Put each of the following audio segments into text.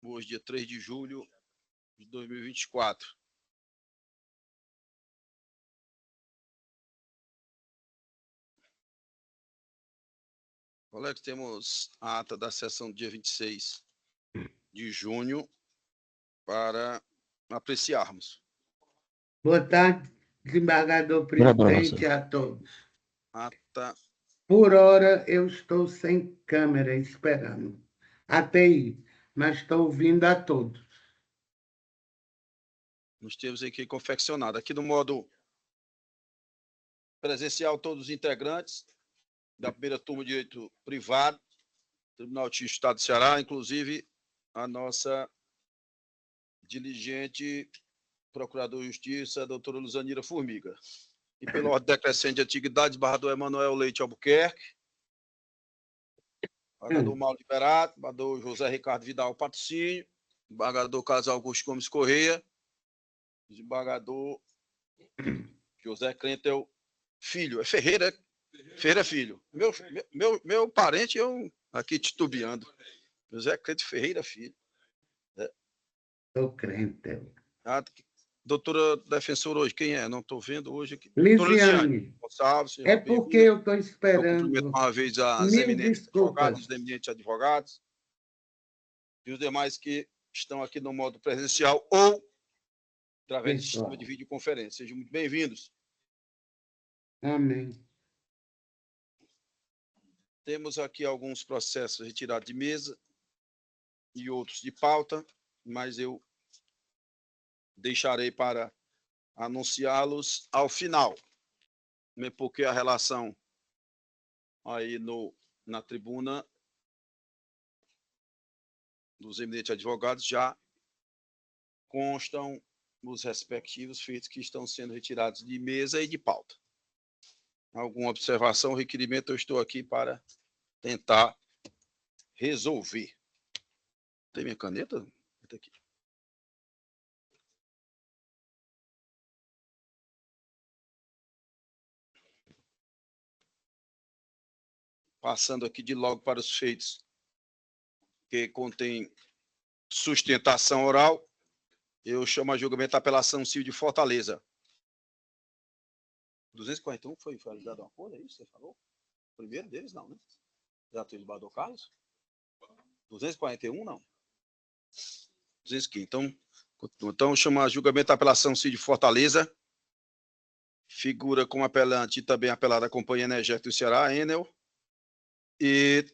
hoje, dia 3 de julho de 2024. Colegas, temos a ata da sessão do dia 26 de junho para apreciarmos. Boa tarde, desembargador presidente, a todos. Ata. Por hora, eu estou sem câmera esperando. ATI, mas estou ouvindo a todos. Nós temos aqui confeccionado. Aqui no modo presencial, todos os integrantes da primeira turma de Direito Privado, Tribunal de Estado do Ceará, inclusive a nossa diligente Procuradora de Justiça, a doutora Luzanira Formiga. E pela ordem decrescente de antiguidade, desembargador Emanuel Leite Albuquerque, desembargador Mauro Liberato, desembargador José Ricardo Vidal Patrocínio, desembargador Carlos Augusto Gomes Correia, desembargador José Crentel Filho. É Ferreira, Ferreira Filho. Meu parente, eu aqui titubeando. José Crentel Ferreira Filho. Sou crente. Doutora defensora hoje, quem é? Não estou vendo hoje aqui. Lisiane. Gonçalves, É porque eu estou esperando. Eu cumprimento uma vez as eminentes advogadas, os eminentes advogados e os demais que estão aqui no modo presencial ou através do sistema de videoconferência. Sejam muito bem-vindos. Amém. Temos aqui alguns processos retirados de mesa e outros de pauta, mas eu deixarei para anunciá-los ao final, porque a relação aí na tribuna dos eminentes advogados já constam os respectivos feitos que estão sendo retirados de mesa e de pauta. Alguma observação, requerimento, eu estou aqui para tentar resolver. Tem minha caneta? Tá aqui. Passando aqui de logo para os feitos que contém sustentação oral, eu chamo a julgamento a apelação civil de Fortaleza. 241 foi realizado um acordo, é isso que você falou? O primeiro deles, não, né? Já teve o Bador Carlos? 241, não. 215. Então chama a julgamento a apelação civil de Fortaleza. Figura como apelante e também apelada a Companhia Energética do Ceará, Enel. E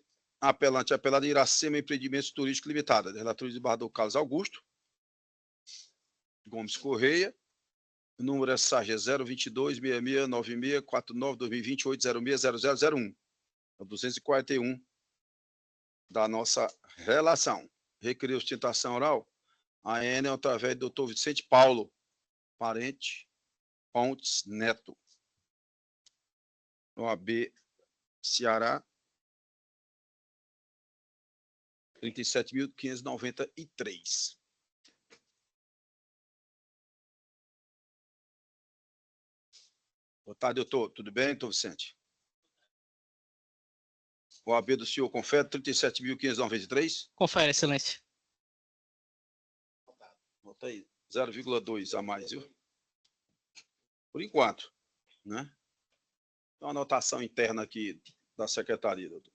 apelante apelada Iracema Empreendimentos Turísticos Limitada. Relator de Bador Carlos Augusto Gomes Correia. O número é SAG 022 6696 49 2020 806 0001. É o 241 da nossa relação. Requerer ostentação oral a Enel através do Dr. Vicente Paulo, parente Pontes Neto. OAB Ceará 37.593. Boa tarde, doutor. Tudo bem, doutor Vicente? OAB do senhor confere 37.593? Confere, excelência. Bota aí, 0,2 a mais, viu? Por enquanto, né? Uma anotação interna aqui da secretaria, doutor.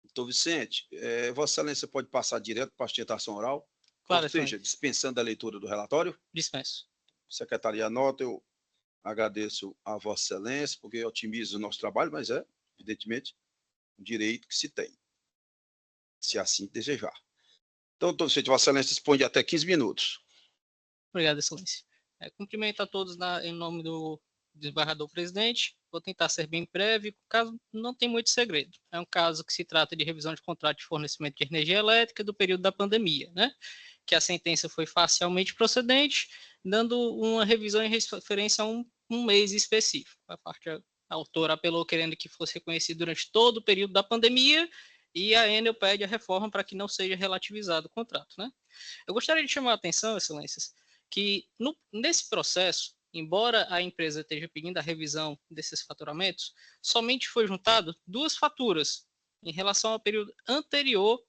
Doutor Vicente, Vossa Excelência pode passar direto para a sustentação oral? Claro, ou seja, dispensando a leitura do relatório? Dispenso. Secretaria anota, eu agradeço a Vossa Excelência, porque otimiza o nosso trabalho, mas é, evidentemente, um direito que se tem, se assim desejar. Então, doutor Vicente, Vossa Excelência dispõe de até 15 minutos. Obrigado, excelência. Cumprimento a todos em nome do desembargador presidente. Vou tentar ser bem breve, caso não tem muito segredo. É um caso que se trata de revisão de contrato de fornecimento de energia elétrica do período da pandemia, né? Que a sentença foi parcialmente procedente, dando uma revisão em referência a um mês específico. A parte a autora apelou querendo que fosse reconhecido durante todo o período da pandemia e a Enel pede a reforma para que não seja relativizado o contrato, né? Eu gostaria de chamar a atenção, excelências, que nesse processo, embora a empresa esteja pedindo a revisão desses faturamentos, somente foi juntado 2 faturas em relação ao período anterior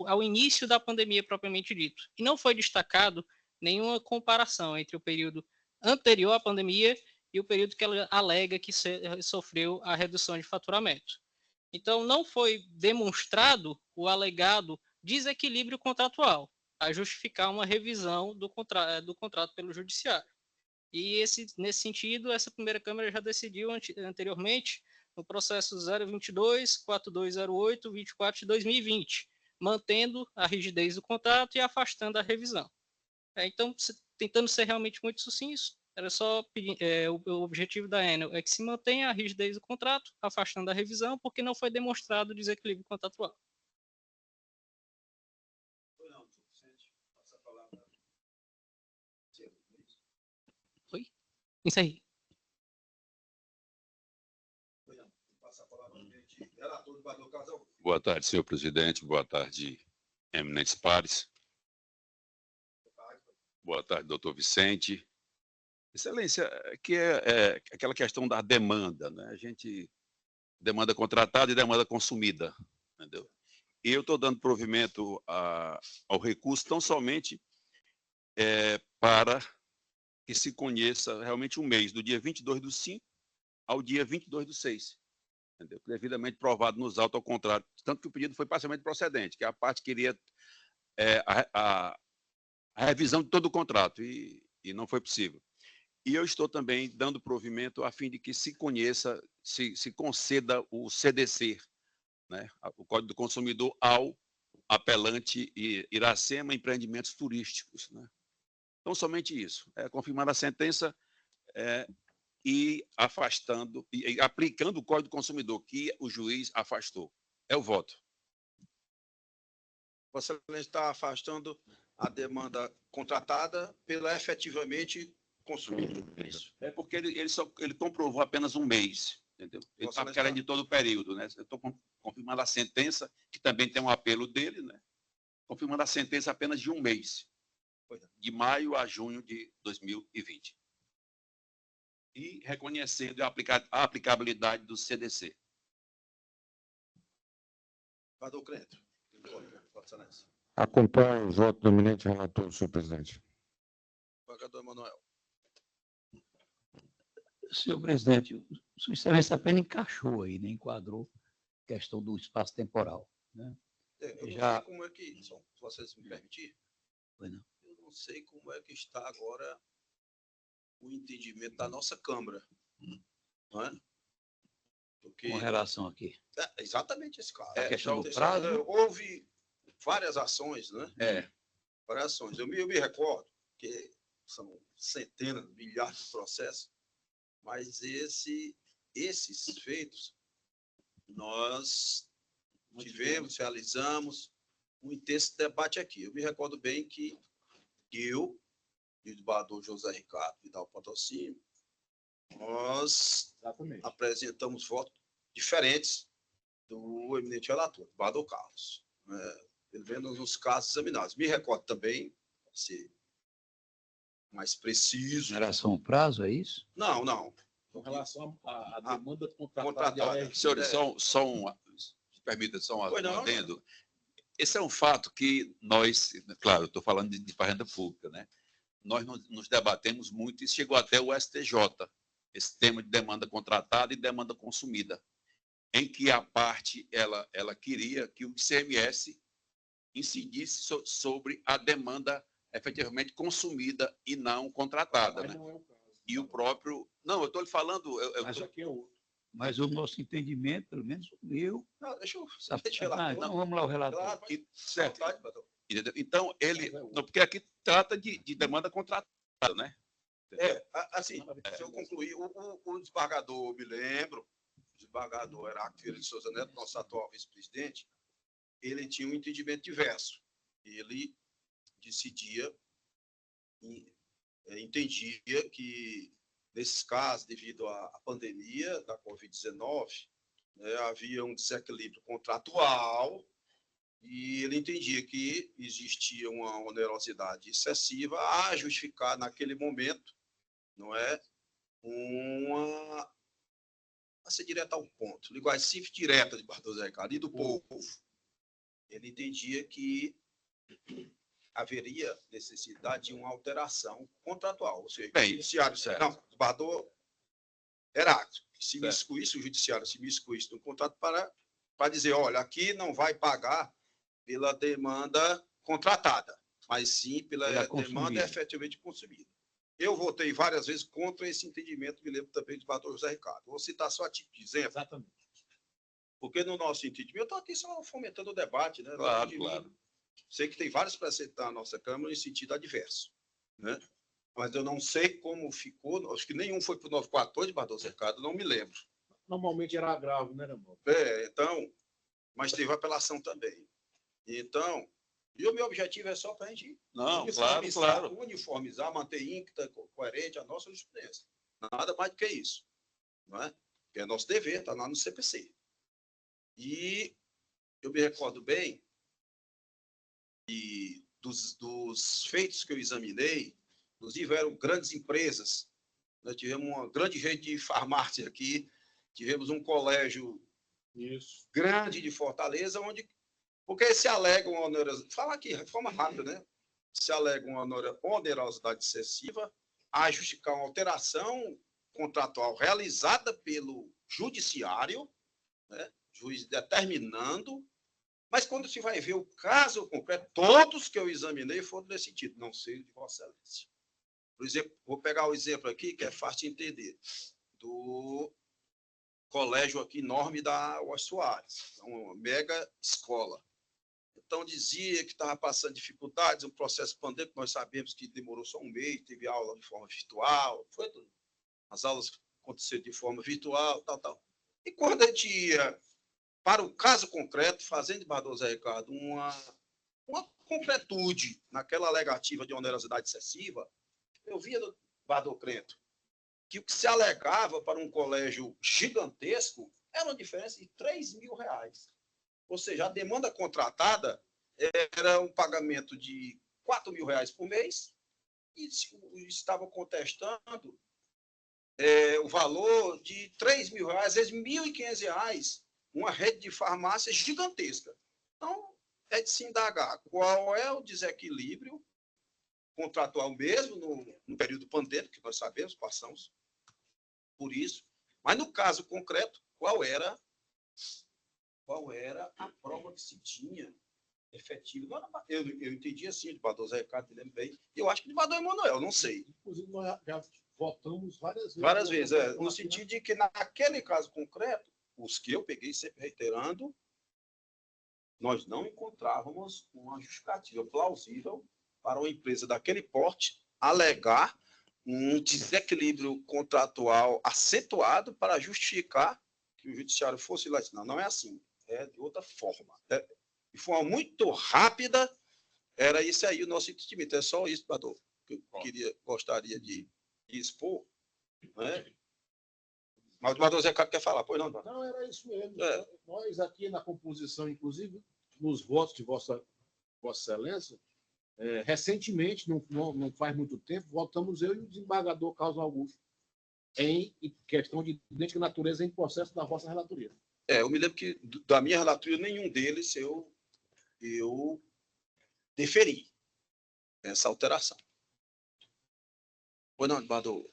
ao início da pandemia propriamente dito. E não foi destacado nenhuma comparação entre o período anterior à pandemia e o período que ela alega que sofreu a redução de faturamento. Então, não foi demonstrado o alegado desequilíbrio contratual a justificar uma revisão do contrato pelo judiciário. E nesse sentido, essa primeira Câmara já decidiu anteriormente no processo 022, 4208, 24 de 2020, mantendo a rigidez do contrato e afastando a revisão. Então, tentando ser realmente muito sucinto, era só pedir, o objetivo da Enel é que se mantenha a rigidez do contrato, afastando a revisão, porque não foi demonstrado o desequilíbrio contratual. Oi? Isso aí. Boa tarde, senhor presidente. Boa tarde, eminentes pares. Boa tarde, doutor Vicente. Excelência, que é aquela questão da demanda, né? A gente demanda contratada e demanda consumida, entendeu? E eu estou dando provimento ao recurso tão somente para que se conheça realmente um mês, do dia 22/5 ao dia 22/6. Entendeu? Devidamente provado nos autos ao contrário, tanto que o pedido foi parcialmente procedente, que a parte queria a revisão de todo o contrato, e não foi possível. E eu estou também dando provimento a fim de que se conheça, se conceda o CDC, né, o Código do Consumidor, ao apelante Iracema Empreendimentos Turísticos. Né? Então, somente isso, confirmando a sentença e afastando, e aplicando o Código do Consumidor, que o juiz afastou. É o voto. Vossa Excelência está afastando a demanda contratada pela efetivamente consumida. Isso. É porque ele comprovou apenas um mês, entendeu? Ele está querendo de todo o período, né? Eu estou confirmando a sentença, que também tem um apelo dele, né? Confirmando a sentença apenas de um mês, de maio a junho de 2020. E reconhecendo a aplicabilidade do CDC. Padre Crento. Acompanho o voto do eminente relator, senhor presidente. Pagador Emanuel. Senhor presidente, Sua Excelência apenas encaixou aí, né? Enquadrou a questão do espaço temporal. Né? Eu não sei como é que, se vocês me permitirem, não. Eu não sei como é que está agora o entendimento da nossa Câmara. Não é? Porque, com relação aqui. Exatamente esse caso. A questão do prazo. Houve várias ações, né? Várias ações. Eu me recordo que são centenas, milhares de processos, mas esses feitos nós tivemos, realizamos um intenso debate aqui. Eu me recordo bem que eu e o desembargador José Ricardo Vidal Patrocínio, nós apresentamos votos diferentes do eminente relator, do desembargador Carlos, pelo menos nos casos examinados. Me recordo também, para ser mais preciso. Em relação ao prazo, é isso? Não, não. Com relação à demanda contratada. Senhores, se permita só um adendo. Esse é um fato que nós, claro, estou falando de renda pública, né? Nós nos debatemos muito e chegou até o STJ, esse tema de demanda contratada e demanda consumida, em que a parte ela queria que o ICMS incidisse sobre a demanda efetivamente consumida e não contratada. Né? Não é o caso. E o próprio... Não, eu estou lhe falando... Mas aqui é outro. Mas o nosso entendimento, pelo menos eu... Não, deixa eu então vamos lá, o relator. Claro, certo. Entendeu? Então, porque aqui trata de demanda contratada, né? Assim, se eu concluir, o desembargador, me lembro, o desembargador Heráclito Vieira de Souza Neto, nosso atual vice-presidente, ele tinha um entendimento diverso. Ele decidia, entendia que, nesses casos, devido à pandemia da Covid-19, né, havia um desequilíbrio contratual e ele entendia que existia uma onerosidade excessiva a justificar, naquele momento, não é, para ser direto ao ponto, linguagem direta de Bardoso Ricardo e do povo, ele entendia que haveria necessidade de uma alteração contratual, ou seja, Bem, o judiciário, certo. não, o Bardô era se Certo. miscuísse, o judiciário se miscuísse no contrato para dizer, olha, aqui não vai pagar pela demanda contratada, mas sim pela Pela demanda consumida. efetivamente consumida. Eu votei várias vezes contra esse entendimento, me lembro também do Bardoso José Ricardo. Vou citar só a título de exemplo, Exatamente. porque porque no nosso entendimento, eu estou aqui só fomentando o debate, né? Claro, claro. Sei que tem vários preceitos na nossa Câmara em sentido adverso, né? Mas eu não sei como ficou, acho que nenhum foi para o 942 de Bardoso Ricardo, não me lembro. Normalmente era agravo, né, irmão? Então, mas teve apelação também. Então, e o meu objetivo é só para a gente Não, claro. uniformizar, manter íntegra, coerente a nossa jurisprudência. Nada mais do que isso. Não é? Que é nosso dever, está lá no CPC. E eu me recordo bem e dos feitos que eu examinei, inclusive eram grandes empresas. Nós tivemos uma grande rede de farmácia aqui, tivemos um colégio Isso. grande de Fortaleza, onde porque se alega uma onerosidade, fala aqui, de forma rápida, né? Se alega uma onerosidade excessiva, a justificar uma alteração contratual realizada pelo judiciário, né? Juiz determinando, mas quando se vai ver o caso concreto, todos que eu examinei foram nesse sentido, não sei de Vossa Excelência. Por exemplo, vou pegar o exemplo aqui, que é fácil de entender, do colégio aqui enorme da Oás Soares, uma mega escola. Então, dizia que estava passando dificuldades, um processo pandêmico, nós sabemos que demorou só um mês, teve aula de forma virtual, foi tudo. As aulas aconteceram de forma virtual, tal. E quando a gente ia para o caso concreto, fazendo de Bardoso Ricardo uma concretude naquela alegativa de onerosidade excessiva, eu via no Bardo Crento que o que se alegava para um colégio gigantesco era uma diferença de R$3.000. Ou seja, a demanda contratada era um pagamento de R$4.000 por mês e estava contestando o valor de R$3.000, às vezes R$1.500, uma rede de farmácias gigantesca. Então, é de se indagar qual é o desequilíbrio contratual mesmo no período pandêmico, que nós sabemos, passamos por isso, mas no caso concreto, qual era a prova que se tinha efetiva. Eu entendi assim, de Bardoso Ricardo, me lembro bem. Eu acho que de Bardoso Emanuel, não sei. Inclusive, nós já votamos várias vezes. Várias vezes, no sentido de que naquele caso concreto, os que eu peguei, sempre reiterando, nós não encontrávamos uma justificativa plausível para uma empresa daquele porte alegar um desequilíbrio contratual acentuado para justificar que o judiciário fosse lá. Não é assim, é de outra forma. De forma muito rápida, era isso aí o nosso entendimento. É só isso, Bador, que eu gostaria de expor. Né? Mas o Bador Zé Carlos quer falar, pois não, Bador? Não, era isso mesmo. Nós aqui na composição, inclusive, nos votos de Vossa Excelência, recentemente, não faz muito tempo, votamos eu e o desembargador Carlos Augusto em questão de idêntica natureza em processo da vossa relatoria. Eu me lembro que da minha relatoria, nenhum deles eu deferi essa alteração. Pois não, Bador?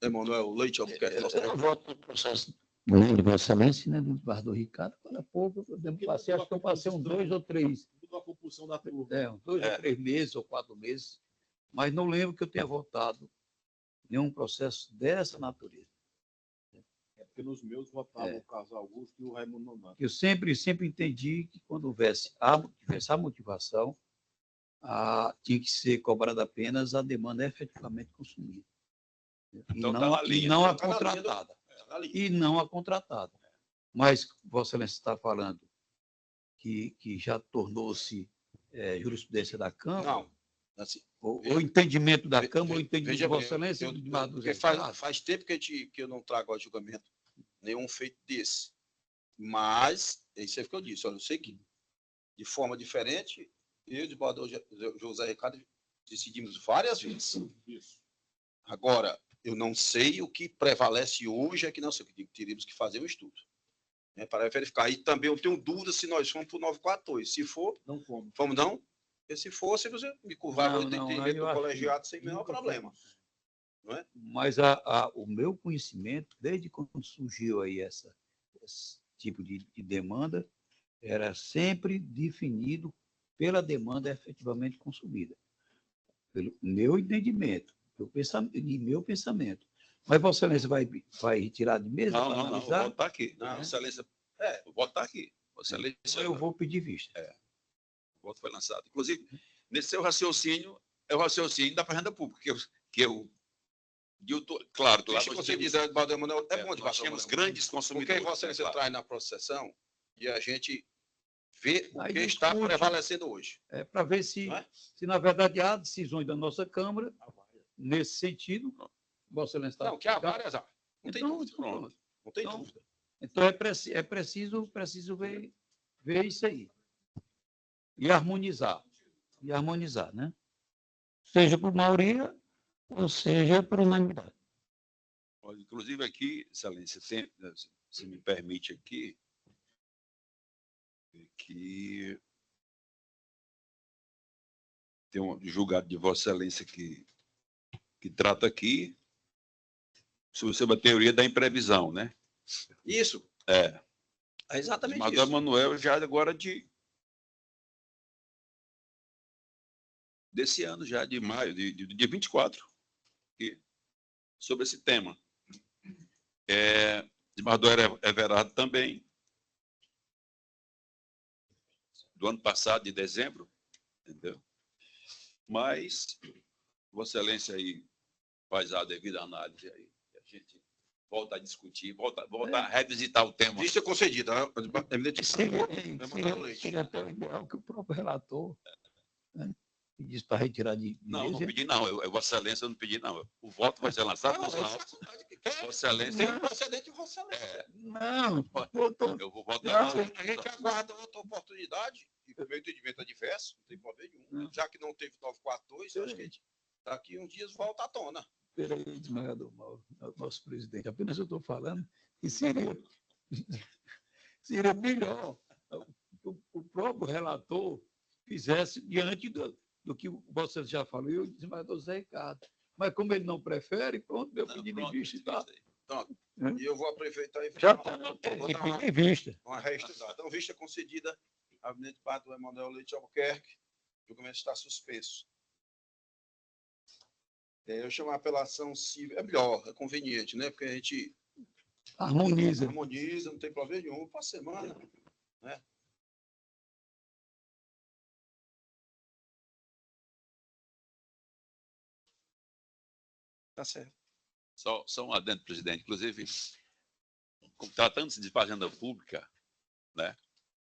Emanuel Leite Albuquerque. Eu voto no processo de Vossa Excelência, né, do Bardo Ricardo. Agora há pouco, acho que eu passei uns 2 ou 3. Tudo a compulsão da turma. Uns 2 ou 3 meses ou 4 meses, mas não lembro que eu tenha votado nenhum processo dessa natureza. Porque nos meus votavam o Carlos Augusto e o Raimundo Nonato. Eu sempre entendi que quando tivesse a motivação, tinha que ser cobrada apenas a demanda efetivamente consumida. Então, E não a contratada. E não a contratada. Mas Vossa Excelência está falando que já tornou-se jurisprudência da Câmara? Não. Assim, o entendimento da Câmara, ou o entendimento de Vossa Excelência? Porque faz tempo que eu não trago a julgamento nenhum feito desse. Mas, isso é o que eu disse. Olha, eu sei que, de forma diferente, eu e o desembargador José Ricardo decidimos várias vezes. Isso. Agora, Eu não sei o que prevalece hoje, é que não sei, teríamos que fazer um estudo. Né, para verificar. E também eu tenho dúvida se nós fomos para o 942. Se for, Não como. vamos não? E se fosse, você me curvava o Não, não, entendimento aí eu do acho colegiado sem nenhum Nunca problema. fomos. Não é? Mas o meu conhecimento, desde quando surgiu aí esse tipo de demanda, era sempre definido pela demanda efetivamente consumida. Pelo meu entendimento, meu pensamento. Mas Vossa Excelência vai retirar de mesa Não, para não, não, analisar? vou botar aqui. Não, Excelência, vou botar aqui. Excelência, Então eu vou pedir vista. o voto foi lançado. Inclusive, nesse seu raciocínio, é o raciocínio da Fazenda Pública, claro, tu Deixa eu conceder, Eduardo Emanuel, é bom de nós tínhamos grandes Porque consumidores. Vossa Excelência traz na processão e a gente vê o Aí que está discute. prevalecendo hoje. Para ver se, Não é? se, na verdade, há decisões da nossa Câmara nesse sentido. Vossa Excelência está. Não, que há várias, não tem Então, dúvida. pronto. Não tem Então, dúvida. Então é preciso ver isso aí. E harmonizar. Né? Seja por maioria, ou seja por unanimidade. Olha, inclusive aqui, Excelência, se me permite aqui, que tem um julgado de Vossa Excelência que trata aqui sobre a teoria da imprevisão, né? Isso. É Exatamente mas isso. Manuel já agora desse ano, já de maio, de 24, sobre esse tema. Desembargador Everardo também, do ano passado, de dezembro, entendeu? Mas, Vossa Excelência aí faz a devida análise aí, a gente volta a discutir, volta a revisitar o tema. Vista concedida, né? Seria até o ideal que o próprio relator, né, diz para retirar de Não, mesa. não pedi não, Vossa Excelência eu não pedi não. O voto vai ser lançado nos autos. Vossa Excelência... Tem procedente de Vossa Excelência. Não, Eu vou votar. A gente aguarda outra oportunidade, e o meu entendimento é diverso, não tem problema nenhum. Já que não teve 942, eu acho que a gente, daqui uns dias volta à tona. Peraí, desembargador Mauro, nosso presidente, apenas eu estou falando que seria melhor que o próprio relator fizesse diante do que o Vossa Excelência já falou, e o desembargador Zé Ricardo. Mas como ele não prefere, pronto, meu pedido de vista está. Pronto. E eu vou aproveitar e Já vou está dar em vista. uma reestudada. Então, vista concedida, gabinete do Emanuel Leite Albuquerque, o julgamento está suspenso. Eu chamo a apelação civil, é melhor, é conveniente, né? Porque a gente Harmoniza. não tem problema nenhum, por semana, né? Tá certo. Só um adendo, presidente. Inclusive, tratando-se de fazenda pública, né,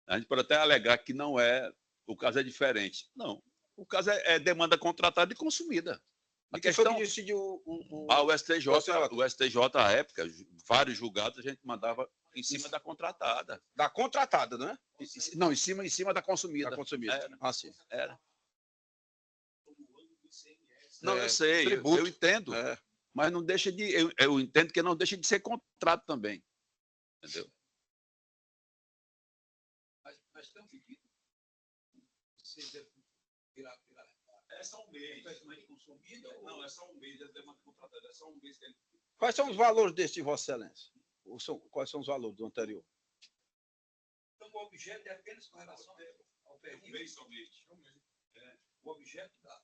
a gente pode até alegar que não é, o caso é diferente. Não, o caso é demanda contratada e consumida. A Quem foi questão... que decidiu o STJ, à época, vários julgados, a gente mandava em cima da contratada. da contratada, né? Não, em cima da consumida. Da consumida. Era. Sim. Era. Não, eu É, sei, tributo. eu entendo. É. Mas não deixa de... Eu entendo que não deixa de ser contrato também. Entendeu? Mas tem um pedido. É só um mês. Consumida? Não, é só um mês. É demanda contratada. É só um mês que ele... Quais são os valores deste, Vossa Excelência? Quais são os valores do anterior? Então, o objeto é apenas com relação ao período. Um mês somente. O objeto da...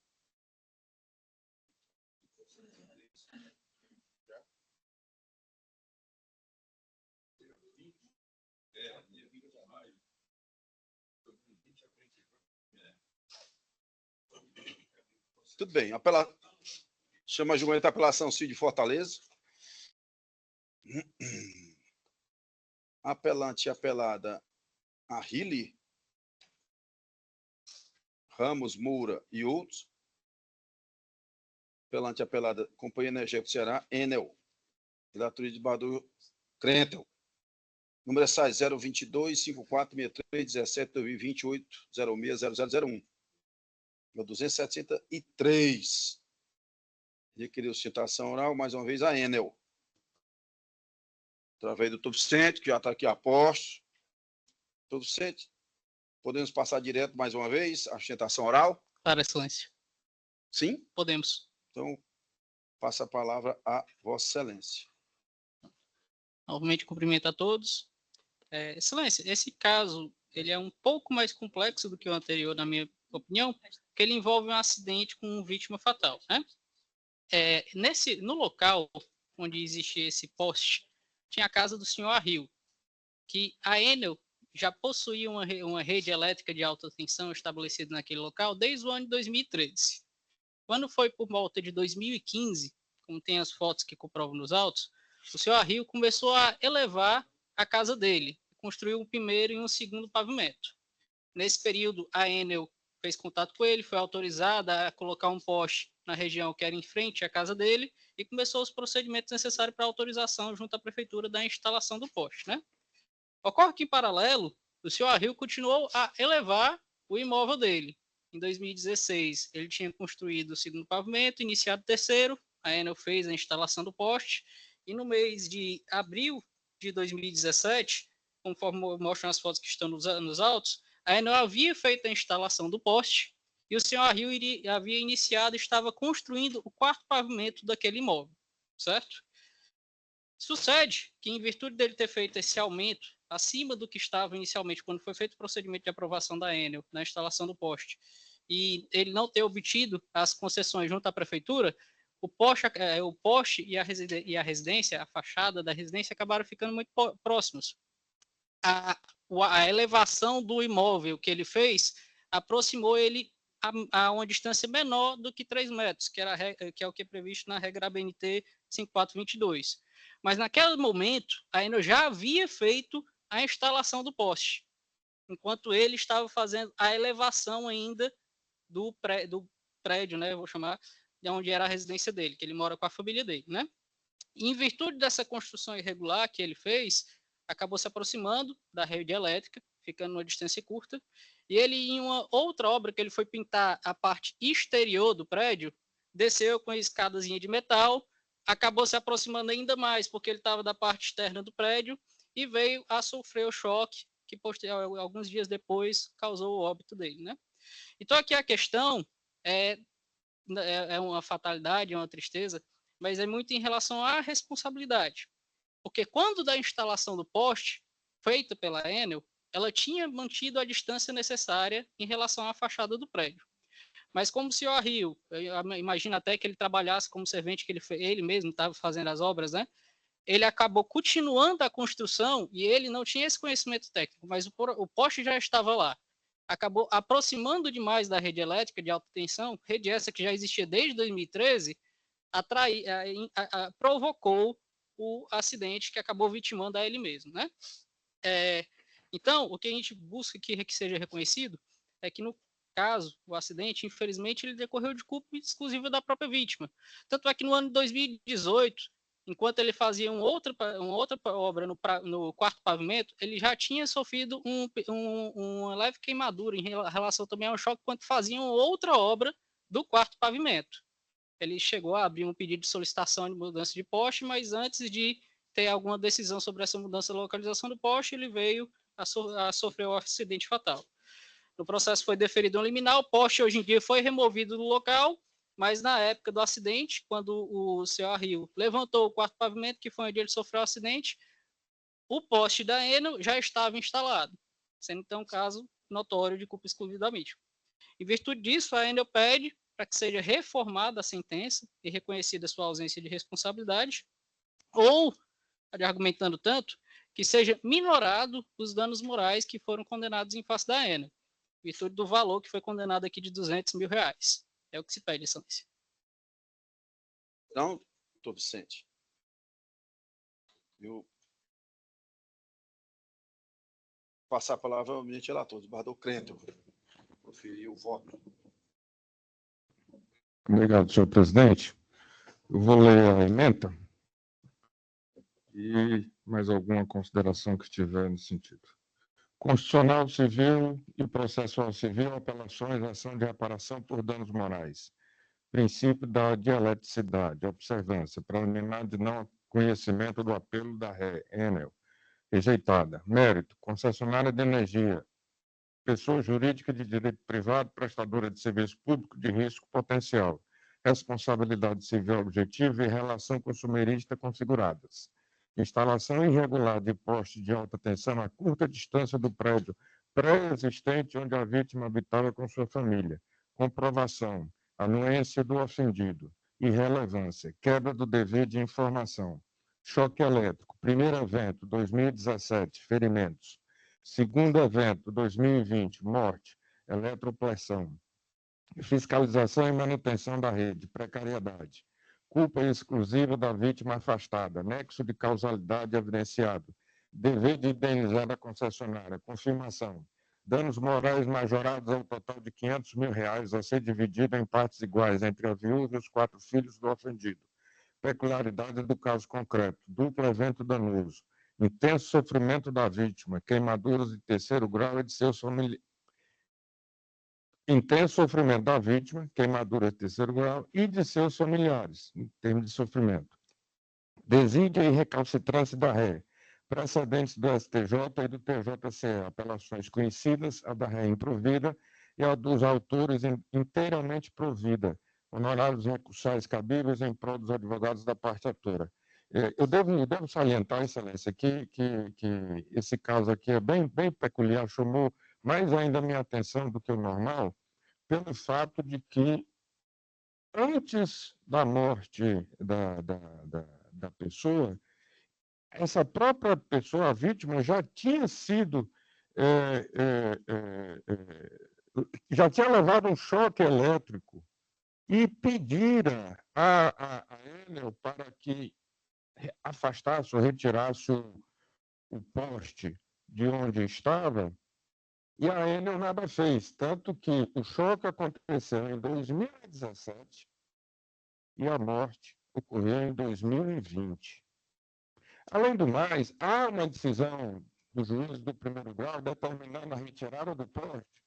Tudo bem. Chama a julgamento da apelação civil de Fortaleza. Apelante e apelada a Rili, Ramos, Moura e outros. Apelante e apelada Companhia Energética do Ceará, Enel. Relatoria de Bador Crentel. Número é SAI 022-5463-17-2028-06-0001. É 273. Requeriu citação oral, mais uma vez, a Enel. Através do Dr. Vicente, que já está aqui a posto. Dr. Vicente, podemos passar direto mais uma vez a sustentação oral? Para excelência. Sim? Podemos. Então, passa a palavra a Vossa Excelência. Novamente cumprimento a todos. Excelência, esse caso ele é um pouco mais complexo do que o anterior, na minha opinião, porque ele envolve um acidente com vítima fatal, né? No local onde existia esse poste, tinha a casa do senhor Arril, que a Enel já possuía uma rede elétrica de alta tensão estabelecida naquele local desde o ano de 2013. Quando foi por volta de 2015, como tem as fotos que comprovam nos autos, o senhor Arril começou a elevar a casa dele, construiu um primeiro e um segundo pavimento. Nesse período, a Enel fez contato com ele, foi autorizada a colocar um poste na região que era em frente à casa dele e começou os procedimentos necessários para autorização junto à prefeitura da instalação do poste, né? Ocorre que, em paralelo, o senhor Arril continuou a elevar o imóvel dele. Em 2016, ele tinha construído o segundo pavimento, iniciado o terceiro, a Enel fez a instalação do poste, e no mês de abril de 2017, conforme mostram as fotos que estão nos autos, a Enel havia feito a instalação do poste e o senhor Arril havia iniciado e estava construindo o quarto pavimento daquele imóvel, certo? Sucede que, em virtude dele ter feito esse aumento acima do que estava inicialmente, quando foi feito o procedimento de aprovação da Enel na instalação do poste, e ele não ter obtido as concessões junto à prefeitura, o poste e a residência, a fachada da residência, acabaram ficando muito próximos. A elevação do imóvel que ele fez aproximou ele a uma distância menor do que 3 metros, que é o que é previsto na regra ABNT 5422. Mas naquele momento, a Enel já havia feito a instalação do poste, enquanto ele estava fazendo a elevação ainda do prédio, né, vou chamar, de onde era a residência dele, que ele mora com a família dele, né? E, em virtude dessa construção irregular que ele fez, acabou se aproximando da rede elétrica, ficando numa distância curta, e ele, em uma outra obra que ele foi pintar a parte exterior do prédio, desceu com a escadazinha de metal, acabou se aproximando ainda mais, porque ele estava da parte externa do prédio, e veio a sofrer o choque, que alguns dias depois causou o óbito dele, né? Então, aqui a questão é uma fatalidade, é uma tristeza, mas é muito em relação à responsabilidade. Porque quando da instalação do poste, feita pela Enel, ela tinha mantido a distância necessária em relação à fachada do prédio. Mas como o senhor Arril, imagina até que ele trabalhasse como servente, que ele mesmo estava fazendo as obras, né? Ele acabou continuando a construção e ele não tinha esse conhecimento técnico, mas o poste já estava lá. Acabou aproximando demais da rede elétrica de alta tensão, rede essa que já existia desde 2013, provocou o acidente que acabou vitimando a ele mesmo, né? Então, o que a gente busca que seja reconhecido é que, no caso, o acidente, infelizmente, ele decorreu de culpa exclusiva da própria vítima. Tanto é que no ano de 2018, enquanto ele fazia uma outra obra no quarto pavimento, ele já tinha sofrido uma leve queimadura em relação também ao choque, quando fazia uma outra obra do quarto pavimento. Ele chegou a abrir um pedido de solicitação de mudança de poste, mas antes de ter alguma decisão sobre essa mudança de localização do poste, ele veio a sofrer um acidente fatal. No processo foi deferido um liminar, o poste hoje em dia foi removido do local, mas na época do acidente, quando o senhor Arril levantou o quarto pavimento, que foi onde ele sofreu o acidente, o poste da Enel já estava instalado, sendo então um caso notório de culpa exclusiva da vítima. Em virtude disso, a Enel pede para que seja reformada a sentença e reconhecida sua ausência de responsabilidade, ou, argumentando tanto, que seja minorado os danos morais que foram condenados em face da Enel, em virtude do valor que foi condenado aqui de R$200 mil. É o que se pede, excelência. Então, doutor Vicente, eu passar a palavra ao ministro relator, desembargador Crento, proferir o voto. Obrigado, senhor presidente. Eu vou ler a ementa e mais alguma consideração que tiver nesse sentido. Constitucional civil e processual civil, apelações, ação de reparação por danos morais. princípio da dialeticidade, observância, preliminar de não conhecimento do apelo da ré, Enel, rejeitada. Mérito, concessionária de energia, pessoa jurídica de direito privado, prestadora de serviço público de risco potencial, responsabilidade civil objetiva e relação consumerista configuradas. Instalação irregular de poste de alta tensão a curta distância do prédio pré-existente onde a vítima habitava com sua família. Comprovação, anuência do ofendido, irrelevância, quebra do dever de informação. Choque elétrico, primeiro evento, 2017, ferimentos. Segundo evento, 2020, morte, eletropressão. Fiscalização e manutenção da rede, precariedade. Culpa exclusiva da vítima afastada, nexo de causalidade evidenciado. Dever de indenizar a concessionária, confirmação. Danos morais majorados ao total de R$500 mil, a ser dividido em partes iguais entre a viúva e os 4 filhos do ofendido. Peculiaridade do caso concreto, duplo evento danoso. Intenso sofrimento da vítima, queimaduras de 3º grau e de seus familiares. Intenso sofrimento da vítima, queimadura de 3º grau e de seus familiares, em termos de sofrimento. Desídia e recalcitrância da ré, precedentes do STJ e do TJCE, apelações conhecidas, a da ré improvida e a dos autores inteiramente provida, honorários recursais cabíveis em prol dos advogados da parte atora. Eu devo salientar, Excelência, que esse caso aqui é bem peculiar, chamou mais ainda a minha atenção do que o normal, pelo fato de que, antes da morte da pessoa, essa própria pessoa, a vítima, já tinha sido, já tinha levado um choque elétrico e pedira a Enel para que afastasse ou retirasse o poste de onde estava, e a Enel nada fez, tanto que o choque aconteceu em 2017 e a morte ocorreu em 2020. Além do mais, há uma decisão do juiz do 1º grau determinando a retirada do poste,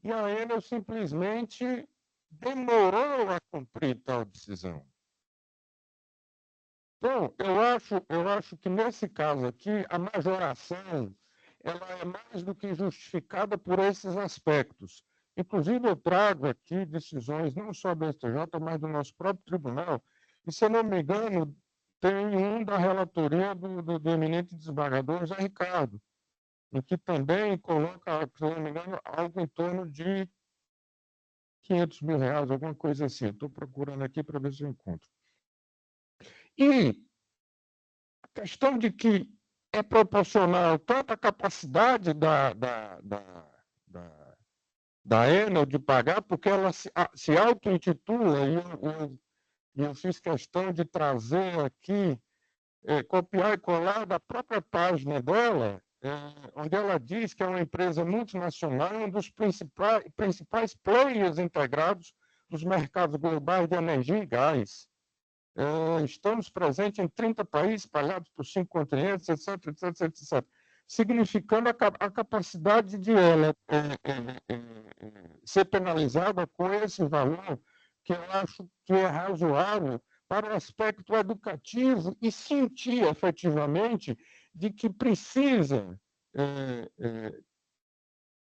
e a Enel simplesmente demorou a cumprir tal decisão. Então, eu acho que nesse caso aqui, a majoração ela é mais do que justificada por esses aspectos. Inclusive, eu trago aqui decisões não só do STJ, mas do nosso próprio tribunal, e, se eu não me engano, tem um da relatoria do eminente desembargador José Ricardo, em que também coloca, se eu não me engano, algo em torno de R$500 mil, alguma coisa assim. Estou procurando aqui para ver se eu encontro. E a questão de que é proporcional tanto a capacidade da Enel de pagar, porque ela se auto-intitula, e eu fiz questão de trazer aqui, copiar e colar da própria página dela, onde ela diz que é uma empresa multinacional, um dos principais players integrados dos mercados globais de energia e gás. Estamos presentes em 30 países, espalhados por 5 continentes, etc., etc., etc., significando a capacidade de ela ser penalizada com esse valor, que eu acho que é razoável para o aspecto educativo e sentir efetivamente de que precisa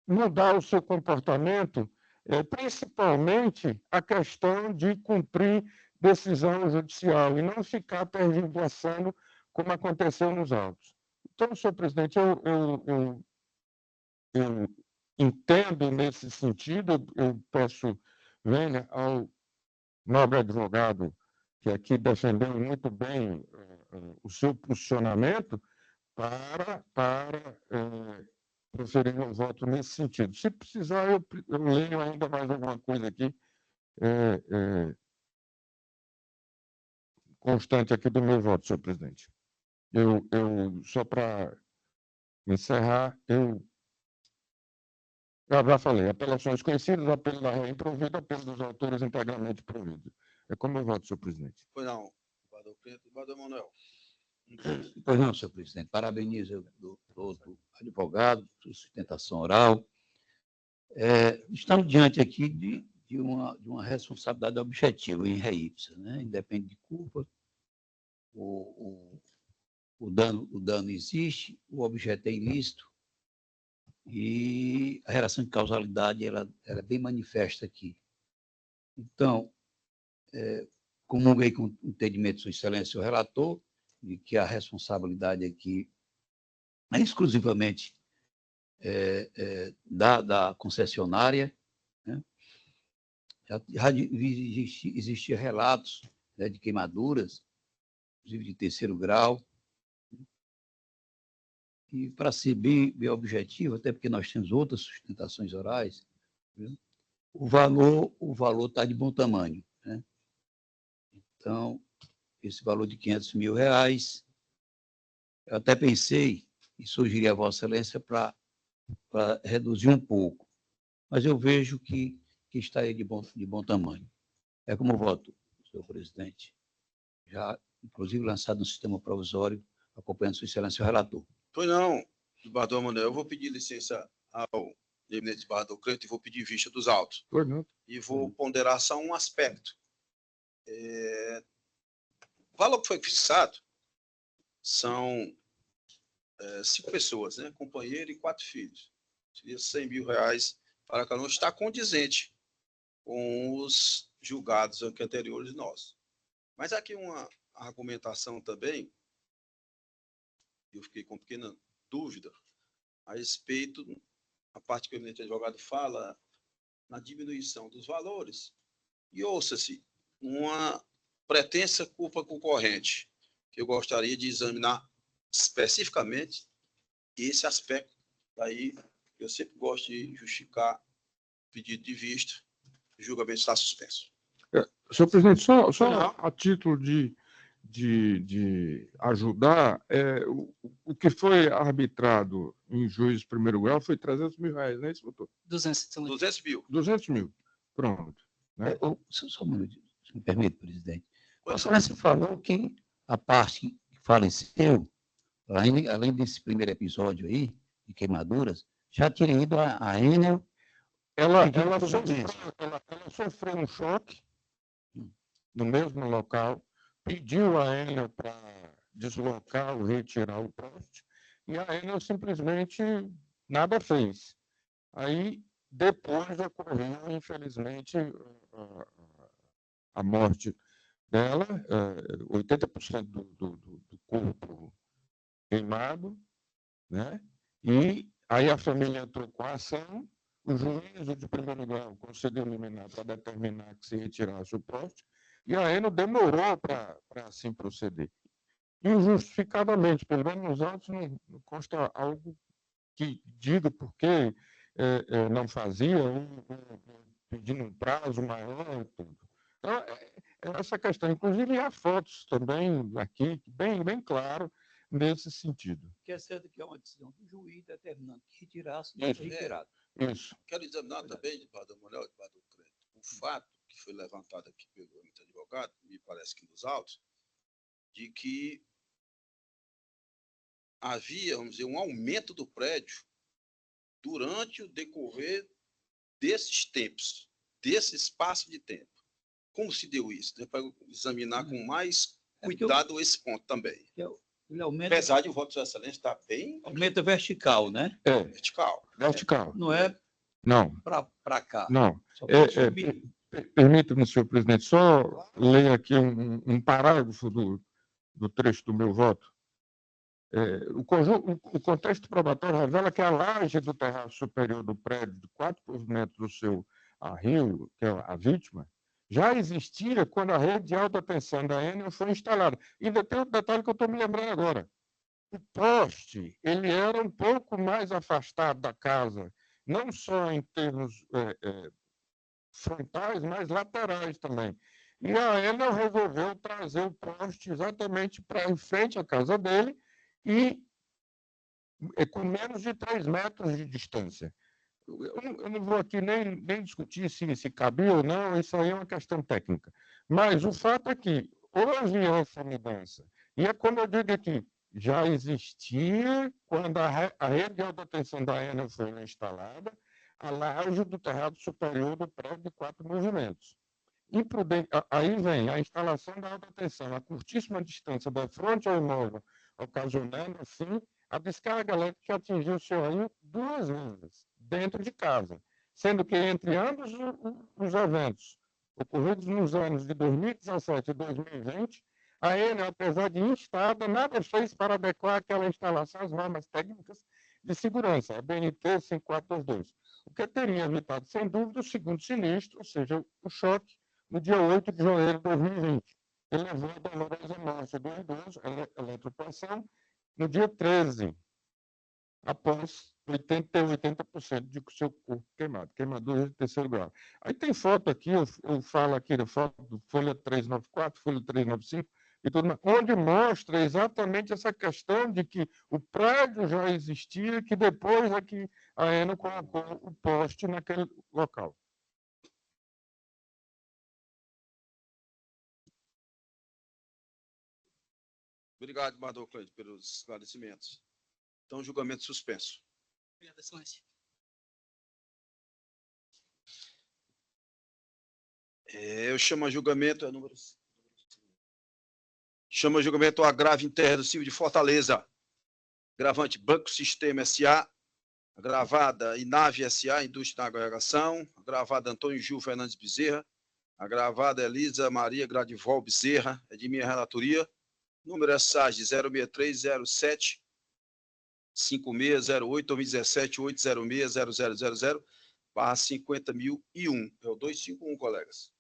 mudar o seu comportamento, principalmente a questão de cumprir decisão judicial e não ficar tergiversando como aconteceu nos autos. Então, senhor presidente, eu entendo nesse sentido, eu peço venha ao nobre advogado que aqui defendeu muito bem o seu posicionamento para proferir um voto nesse sentido. Se precisar, eu leio ainda mais alguma coisa aqui, constante aqui do meu voto, senhor presidente. Só para encerrar, eu já falei, apelações conhecidas, apelo da ré improvida, apelo dos autores integralmente providos. É como eu voto, senhor presidente. Pois não, Bador Preto e Bador Manuel. Pois não, senhor presidente. Parabenizo todo advogado por sustentação oral. Estamos diante aqui de de uma responsabilidade objetiva em ré ipsa, né? Independe de culpa, o dano existe, o objeto é ilícito, e a relação de causalidade ela é bem manifesta aqui. Então, comunguei com o entendimento de Sua Excelência, o relator, de que a responsabilidade aqui é exclusivamente da concessionária, né? Já existiam relatos, né, de queimaduras, inclusive de terceiro grau. E, para ser bem objetivo, até porque nós temos outras sustentações orais, viu? O valor está de bom tamanho, né? Então, esse valor de R$500 mil, eu até pensei e sugeri a Vossa Excelência para reduzir um pouco, mas eu vejo que está aí de bom tamanho. É como voto, senhor presidente, já inclusive lançado no sistema provisório, acompanhando Sua Excelência o relator. Pois não, desembargador Manuel, eu vou pedir licença ao eminente desembargador Cleiton e vou pedir vista dos autos. Pois não. E vou ponderar só um aspecto. O valor que foi fixado são 5 pessoas, né? Companheiro e 4 filhos. Seria R$100 mil para cada um. Está condizente com os julgados anteriores nossos. Mas aqui uma argumentação também, eu fiquei com pequena dúvida a respeito da parte que o eminente advogado fala na diminuição dos valores. E ouça-se, uma pretensa culpa concorrente, que eu gostaria de examinar especificamente esse aspecto. Daí, eu sempre gosto de justificar pedido de vista, o julgamento está suspenso. Senhor presidente, só a título de ajudar, o que foi arbitrado em juízo de primeiro grau foi R$300 mil, não é isso, doutor? 200 mil. 200 mil, pronto. Né? Só um minuto, se me permite, presidente. Vossa Excelência falou que a parte que faleceu, além desse primeiro episódio aí, de queimaduras, já tinha ido a Enel. Ela sofreu um choque no mesmo local, pediu a Enel para deslocar ou retirar o poste, e a Enel simplesmente nada fez. Aí, depois ocorreu, infelizmente, a morte dela, 80% do corpo queimado, né? E aí a família entrou com a ação, o juízo de primeiro grau concedeu liminar para determinar que se retirasse o poste, e a Enel demorou para assim proceder. Injustificadamente, pelo menos nos autos não consta algo que diga por que não fazia, pedindo um prazo maior. Tudo. Então, essa questão, inclusive há fotos também aqui, bem claro, nesse sentido. Que é certo que é uma decisão do juiz determinando que retirasse e foi retirado. Isso. Quero examinar também, desembargador Manuel, desembargador Cleiton, o fato que foi levantado aqui pelo advogado, me parece que nos autos, de que havia, vamos dizer, um aumento do prédio durante o decorrer desses tempos, desse espaço de tempo. Como se deu isso? Para examinar com mais cuidado esse ponto também. Ele aumenta, apesar de o voto de Sua Excelência estar bem aumenta vertical, né? vertical. Vertical. Não é Não. para cá. Não. Só para subir. Permita-me, senhor presidente, só ler aqui um parágrafo do trecho do meu voto. O contexto probatório revela que a laje do terraço superior do prédio, de 4 pavimentos do seu arrio, que é a vítima, já existia quando a rede de alta tensão da Enel foi instalada. E ainda tem outro detalhe que eu estou me lembrando agora. O poste ele era um pouco mais afastado da casa, não só em termos frontais, mas laterais também. E a Enel resolveu trazer o poste exatamente para em frente à casa dele e com menos de 3 metros de distância. Eu não vou aqui nem discutir se cabia ou não, isso aí é uma questão técnica. Mas o fato é que houve essa mudança. E é como eu digo aqui, já existia quando a rede de alta tensão da Enel foi instalada, a laje do terrado superior do prédio de 4 movimentos. Aí vem a instalação da alta tensão a curtíssima distância da fronte ao imóvel, ocasionando, assim, a descarga elétrica que atingiu o senhorio 2 vezes, dentro de casa, sendo que entre ambos os eventos ocorridos nos anos de 2017 e 2020, a Enel, apesar de instada, nada fez para adequar aquela instalação às normas técnicas de segurança, a BNT 5422, o que teria evitado, sem dúvida, o segundo sinistro, ou seja, o choque, no dia 8 de janeiro de 2020, que levou a dolorosa morte do idoso, eletropressão, no dia 13, após 80% de seu corpo queimado, queimadura de 3º grau. Aí tem foto aqui, eu falo aqui da foto do folha 394, folha 395, e tudo mais, onde mostra exatamente essa questão de que o prédio já existia, que depois é que a Enel colocou o poste naquele local. Obrigado, Bador Cleide, pelos esclarecimentos. Então, julgamento suspenso. Obrigado, Excelência. Eu chamo a julgamento, chamo a julgamento o agravo interno civil de Fortaleza. Agravante Banco Sistema S.A., agravada Inave S.A., Indústria da Navegação, agravada Antônio Gil Fernandes Bezerra, agravada Elisa Maria Gradivol Bezerra, é de minha relatoria, número SAG 06307 5608 2017 806 0000 barra 50.001. É o 251, colegas.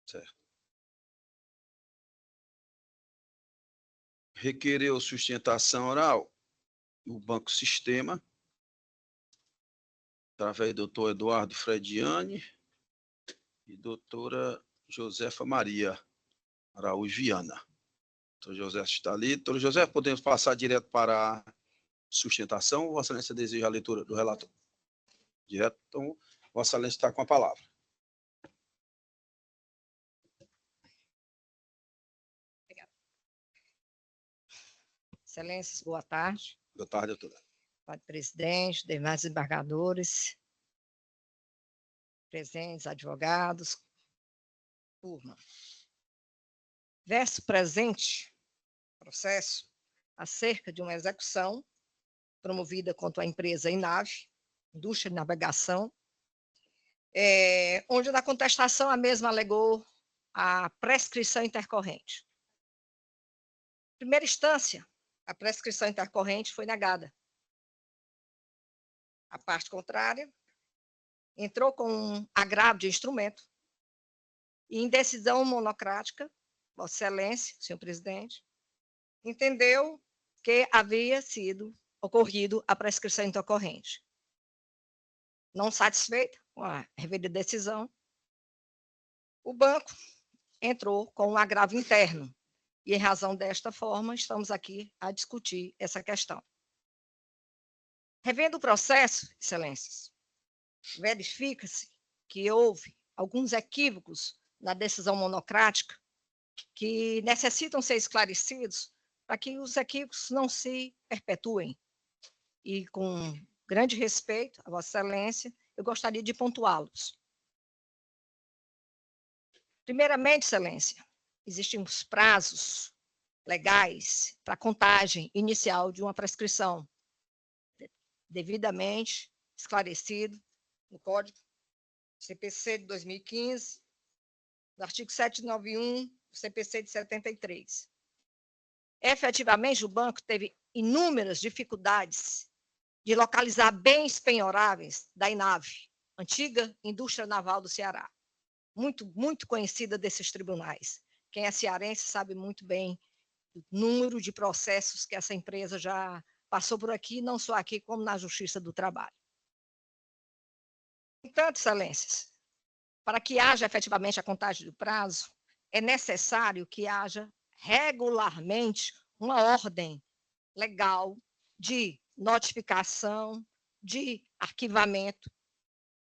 Certo. Requereu sustentação oral o Banco Sistema, através do doutor Eduardo Frediani e doutora Josefa Maria Araújo Viana. Doutor José está ali. Doutor José, podemos passar direto para a sustentação ou Vossa Excelência deseja a leitura do relatório? Direto, então, Vossa Excelência está com a palavra. Obrigada. Excelências, boa tarde. Boa tarde, doutora. Boa tarde, presidente, demais embargadores, presentes, advogados, turma. Verso presente, processo, acerca de uma execução promovida contra a empresa Inave, Indústria de Navegação, onde na contestação a mesma alegou a prescrição intercorrente. Em primeira instância, a prescrição intercorrente foi negada. A parte contrária entrou com um agravo de instrumento e, em decisão monocrática, Vossa Excelência, senhor presidente, entendeu que havia sido ocorrido a prescrição intercorrente. Não satisfeita com a referida decisão, o banco entrou com um agravo interno e, em razão desta forma, estamos aqui a discutir essa questão. Revendo o processo, excelências, verifica-se que houve alguns equívocos na decisão monocrática que necessitam ser esclarecidos para que os equívocos não se perpetuem. E, com grande respeito a Vossa Excelência, eu gostaria de pontuá-los. Primeiramente, Excelência, existem os prazos legais para a contagem inicial de uma prescrição, devidamente esclarecido no Código CPC de 2015, no artigo 791 do CPC de 73. Efetivamente, o banco teve inúmeras dificuldades de localizar bens penhoráveis da Inave, antiga indústria naval do Ceará, muito conhecida desses tribunais. Quem é cearense sabe muito bem o número de processos que essa empresa já passou por aqui, não só aqui, como na Justiça do Trabalho. Portanto, excelências, para que haja efetivamente a contagem do prazo, é necessário que haja regularmente uma ordem legal de notificação, de arquivamento,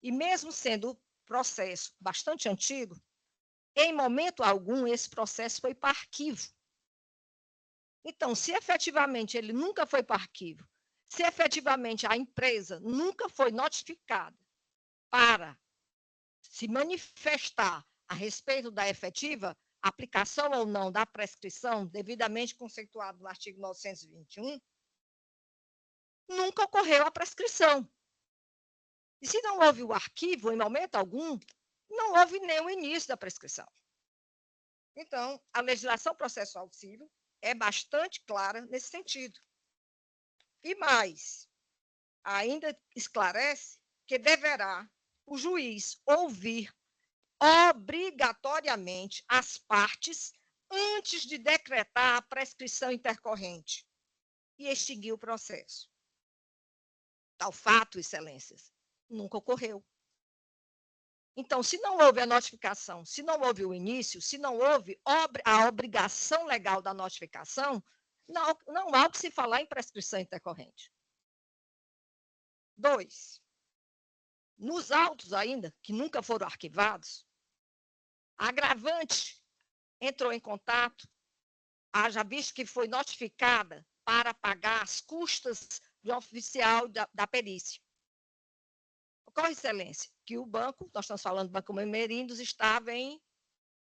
e mesmo sendo o processo bastante antigo, em momento algum esse processo foi para arquivo. Então, se efetivamente ele nunca foi para o arquivo, se efetivamente a empresa nunca foi notificada para se manifestar a respeito da efetiva aplicação ou não da prescrição devidamente conceituado no artigo 921, nunca ocorreu a prescrição. E se não houve o arquivo em momento algum, não houve nem o início da prescrição. Então, a legislação processual civil é bastante clara nesse sentido. E mais, ainda esclarece que deverá o juiz ouvir obrigatoriamente as partes antes de decretar a prescrição intercorrente e extinguir o processo. Tal fato, excelências, nunca ocorreu. Então, se não houve a notificação, se não houve o início, se não houve a obrigação legal da notificação, não há o que se falar em prescrição intercorrente. 2. Nos autos ainda, que nunca foram arquivados, a agravante entrou em contato, haja visto que foi notificada para pagar as custas do oficial da perícia. Ocorre, excelência, que o banco, nós estamos falando do Banco Merindos, estava em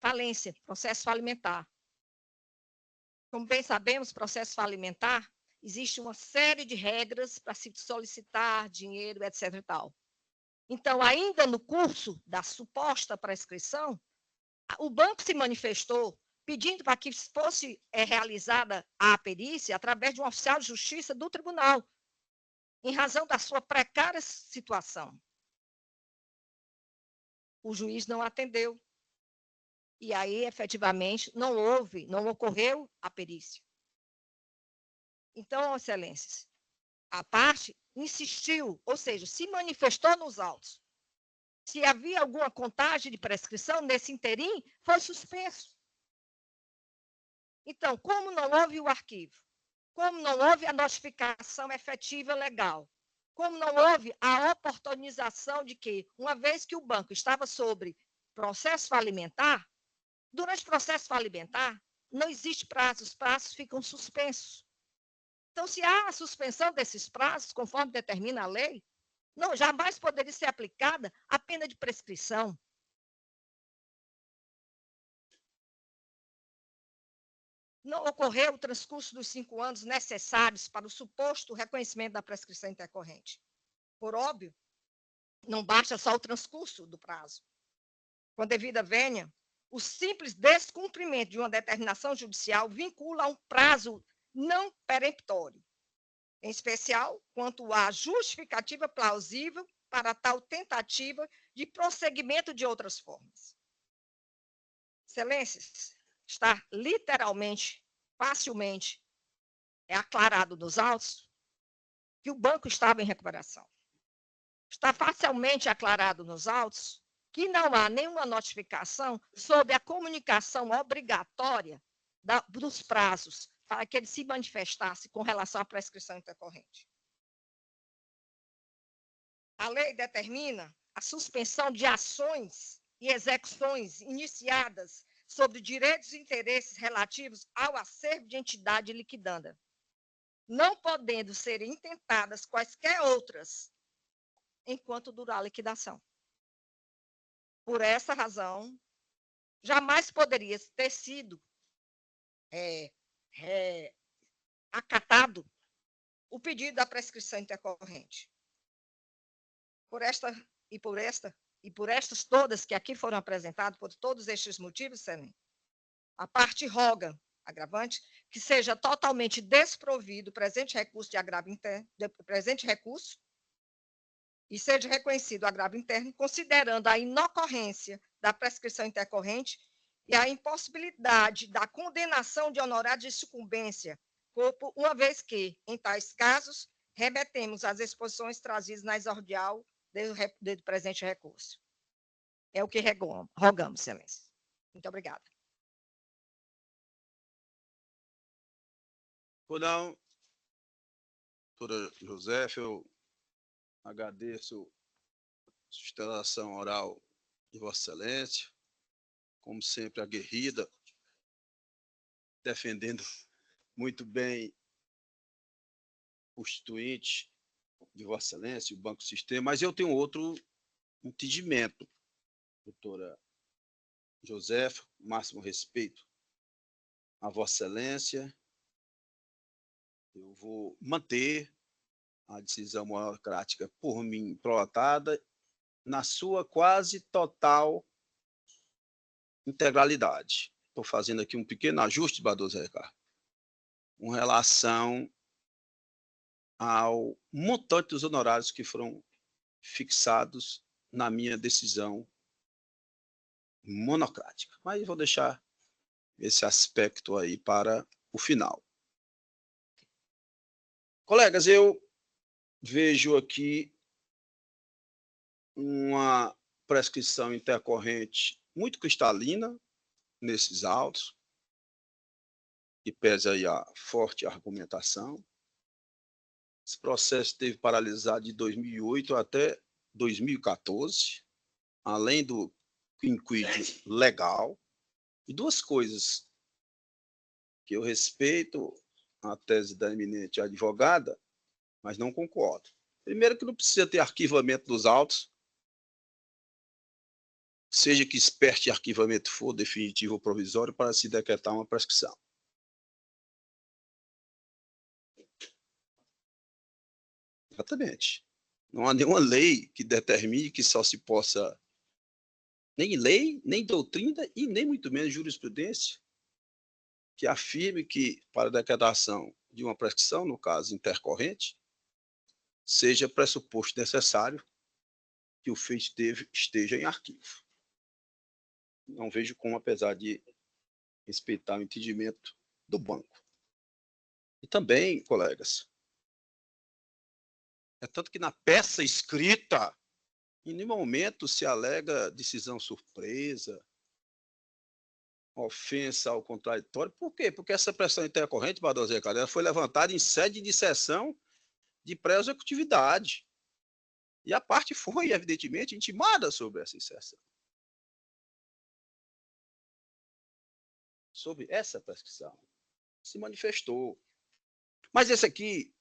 falência, processo falimentar. Como bem sabemos, processo falimentar, existe uma série de regras para se solicitar dinheiro, etc. e tal. Então, ainda no curso da suposta prescrição, o banco se manifestou pedindo para que fosse realizada a perícia através de um oficial de justiça do tribunal, em razão da sua precária situação. O juiz não atendeu. E aí, efetivamente, não ocorreu a perícia. Então, excelências, a parte insistiu, ou seja, se manifestou nos autos. Se havia alguma contagem de prescrição, nesse interim, foi suspenso. Então, como não houve o arquivo, como não houve a notificação efetiva legal, como não houve a oportunização de que, uma vez que o banco estava sobre processo falimentar, durante o processo falimentar, não existe prazo, os prazos ficam suspensos. Então, se há a suspensão desses prazos, conforme determina a lei, não jamais poderia ser aplicada a pena de prescrição. Não ocorreu o transcurso dos 5 anos necessários para o suposto reconhecimento da prescrição intercorrente. Por óbvio, não basta só o transcurso do prazo. Com devida vênia, o simples descumprimento de uma determinação judicial vincula a um prazo não peremptório, em especial quanto à justificativa plausível para tal tentativa de prosseguimento de outras formas. Excelências, está literalmente, facilmente, aclarado nos autos que o banco estava em recuperação. Está facilmente aclarado nos autos que não há nenhuma notificação sobre a comunicação obrigatória dos prazos para que ele se manifestasse com relação à prescrição intercorrente. A lei determina a suspensão de ações e execuções iniciadas sobre direitos e interesses relativos ao acervo de entidade liquidanda, não podendo serem intentadas quaisquer outras enquanto durar a liquidação. Por essa razão, jamais poderia ter sido acatado o pedido da prescrição intercorrente. Por estas todas que aqui foram apresentadas, por todos estes motivos, a parte roga, agravante, que seja totalmente desprovido o presente recurso de agravo interno, presente recurso, e seja reconhecido o agravo interno, considerando a inocorrência da prescrição intercorrente e a impossibilidade da condenação de honorários de sucumbência, uma vez que, em tais casos, remetemos às exposições trazidas na exordial do presente recurso. É o que rogamos, excelência. Muito obrigada. Não, doutora Josefa, eu agradeço a sustentação oral de Vossa Excelência, como sempre aguerrida, defendendo muito bem constituinte de Vossa Excelência, o Banco Sistema, mas eu tenho outro entendimento, doutora Josefa, máximo respeito a Vossa Excelência. Eu vou manter a decisão monocrática por mim prolatada na sua quase total integralidade. Estou fazendo aqui um pequeno ajuste, Barroso Ricardo, com relação ao montante dos honorários que foram fixados na minha decisão monocrática. Mas vou deixar esse aspecto aí para o final. Colegas, eu vejo aqui uma prescrição intercorrente muito cristalina nesses autos, que pesa aí a forte argumentação. Esse processo esteve paralisado de 2008 até 2014, além do inquídio legal. E duas coisas que eu respeito a tese da eminente advogada, mas não concordo. Primeiro, que não precisa ter arquivamento dos autos, seja que espécie de arquivamento for, definitivo ou provisório, para se decretar uma prescrição. Exatamente. Não há nenhuma lei que determine que só se possa, nem lei, nem doutrina e nem muito menos jurisprudência, que afirme que, para a decretação de uma prescrição, no caso intercorrente, seja pressuposto necessário que o feito esteja em arquivo. Não vejo como, apesar de respeitar o entendimento do banco. E também, colegas, é tanto que na peça escrita, em nenhum momento se alega decisão surpresa, ofensa ao contraditório. Por quê? Porque essa pressão intercorrente, Barroso Ricardo, ela foi levantada em sede de sessão de pré-executividade. E a parte foi, evidentemente, intimada sobre essa inserção. Sobre essa prescrição. Se manifestou. Mas esse aqui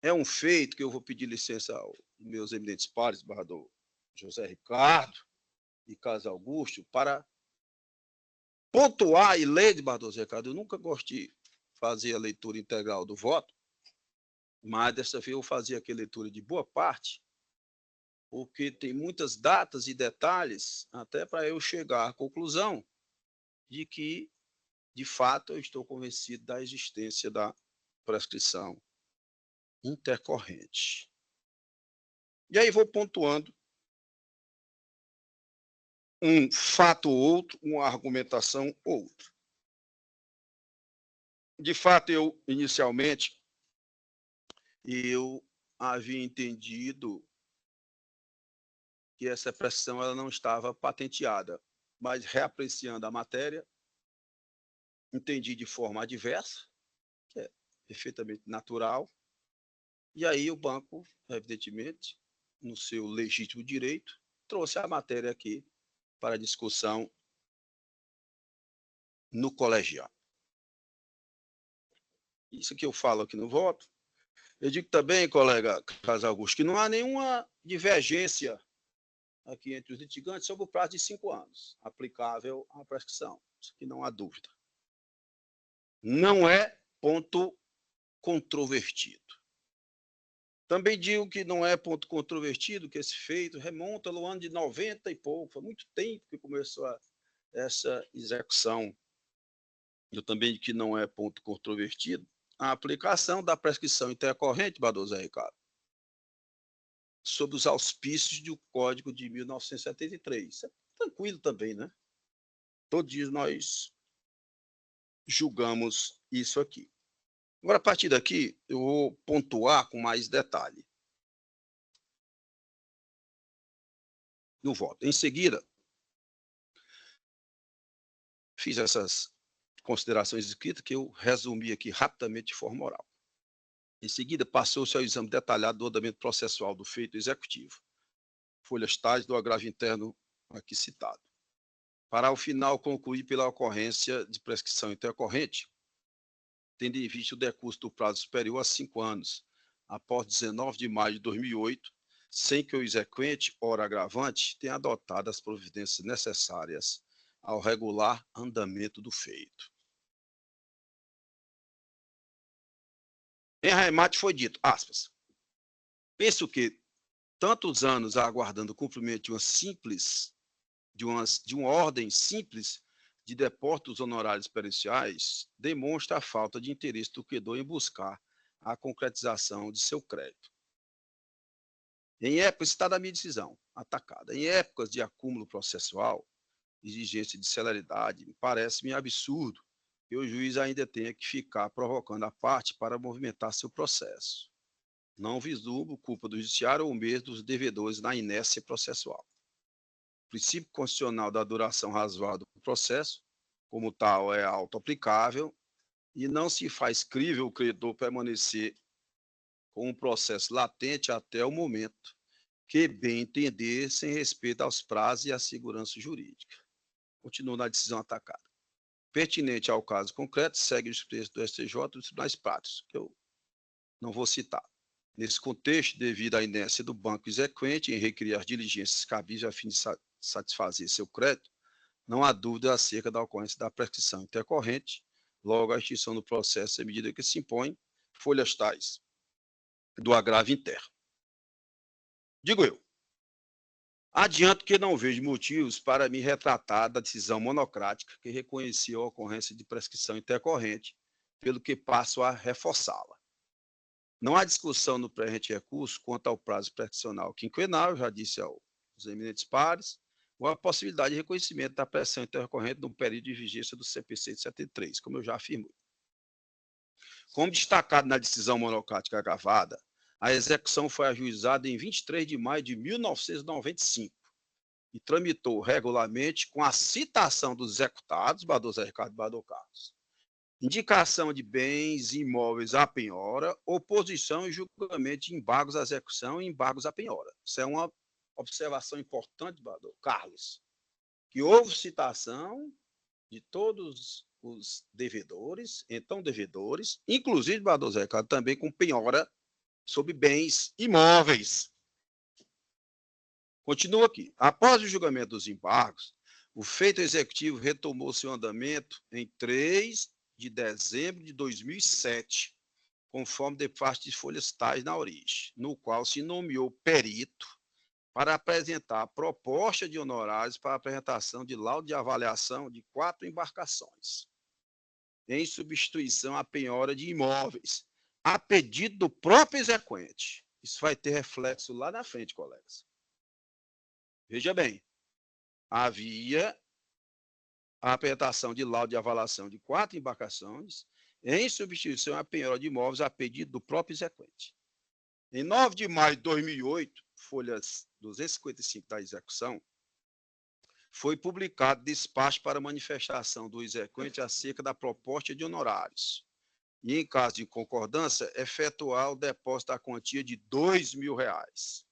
é um feito que eu vou pedir licença aos meus eminentes pares, Barrador José Ricardo e Carlos Augusto, para pontuar e ler de Barroso Ricardo. Eu nunca gostei de fazer a leitura integral do voto, mas dessa vez eu fazia aqui a leitura de boa parte, porque tem muitas datas e detalhes, até para eu chegar à conclusão de que, de fato, eu estou convencido da existência da prescrição intercorrente. E aí vou pontuando um fato ou outro, uma argumentação ou outra. De fato, eu, inicialmente, eu havia entendido que essa prescrição ela não estava patenteada, mas reapreciando a matéria, entendi de forma adversa, que é perfeitamente natural, e aí o banco, evidentemente, no seu legítimo direito, trouxe a matéria aqui para discussão no colegiado. Isso que eu falo aqui no voto. Eu digo também, colega Carlos Augusto, que não há nenhuma divergência aqui entre os litigantes sobre o prazo de 5 anos, aplicável à prescrição. Isso aqui não há dúvida. Não é ponto controvertido. Também digo que não é ponto controvertido, que esse feito remonta ao ano de 90 e pouco, foi muito tempo que começou essa execução. Eu também digo que não é ponto controvertido a aplicação da prescrição intercorrente, Barroso Ricardo, sob os auspícios do Código de 1973. Isso é tranquilo também, né? Todos dias nós julgamos isso aqui. Agora, a partir daqui, eu vou pontuar com mais detalhe no voto. Em seguida, fiz essas considerações escritas que eu resumi aqui rapidamente de forma oral. Em seguida, passou-se ao exame detalhado do andamento processual do feito executivo, folhas tais do agravo interno aqui citado, para ao final concluir pela ocorrência de prescrição intercorrente tendo em vista o decurso do prazo superior a 5 anos, após 19 de maio de 2008, sem que o exequente, ora agravante, tenha adotado as providências necessárias ao regular andamento do feito. Em arremate foi dito, aspas, penso que tantos anos aguardando o cumprimento de uma ordem simples de depósitos honorários periciais demonstra a falta de interesse do credor em buscar a concretização de seu crédito. Em épocas, está da minha decisão, atacada. Em épocas de acúmulo processual, exigência de celeridade, parece-me absurdo que o juiz ainda tenha que ficar provocando a parte para movimentar seu processo. Não vislumbro culpa do judiciário ou mesmo dos devedores na inércia processual. O princípio constitucional da duração razoável do processo, como tal, é auto-aplicável e não se faz crível o credor permanecer com um processo latente até o momento que bem entender, sem respeito aos prazos e à segurança jurídica. Continua na decisão atacada. Pertinente ao caso concreto, segue os preços do STJ e dos tribunais práticos, que eu não vou citar. Nesse contexto, devido à inércia do banco exequente em requerer as diligências cabíveis a fim de satisfazer seu crédito, não há dúvida acerca da ocorrência da prescrição intercorrente, logo a extinção do processo à medida que se impõe, folhas tais do agravo interno. Digo eu, adianto que não vejo motivos para me retratar da decisão monocrática que reconhecia a ocorrência de prescrição intercorrente, pelo que passo a reforçá-la. Não há discussão no presente recurso quanto ao prazo prescricional quinquenal, já disse aos eminentes pares, ou a possibilidade de reconhecimento da prescrição intercorrente no período de vigência do CPC de 73, como eu já afirmei. Como destacado na decisão monocrática agravada, a execução foi ajuizada em 23 de maio de 1995 e tramitou regularmente com a citação dos executados, Bador Zé Ricardo e Bador Carlos, indicação de bens e imóveis à penhora, oposição e julgamento de embargos à execução e embargos à penhora. Isso é uma observação importante, Bador Carlos, que houve citação de todos os devedores, então devedores, inclusive, Bador Zé Ricardo, também com penhora sobre bens imóveis. Continua aqui. Após o julgamento dos embargos, o feito executivo retomou seu andamento em 3 de dezembro de 2007, conforme de parte de folhas tais na origem, no qual se nomeou perito para apresentar a proposta de honorários para a apresentação de laudo de avaliação de 4 embarcações, em substituição à penhora de imóveis, a pedido do próprio exequente. Isso vai ter reflexo lá na frente, colegas. Veja bem, havia a apresentação de laudo de avaliação de 4 embarcações em substituição à penhora de imóveis a pedido do próprio exequente. Em 9 de maio de 2008, folhas 255 da execução, foi publicado despacho para manifestação do exequente acerca da proposta de honorários. E, em caso de concordância, efetuar o depósito da quantia de R$2.000,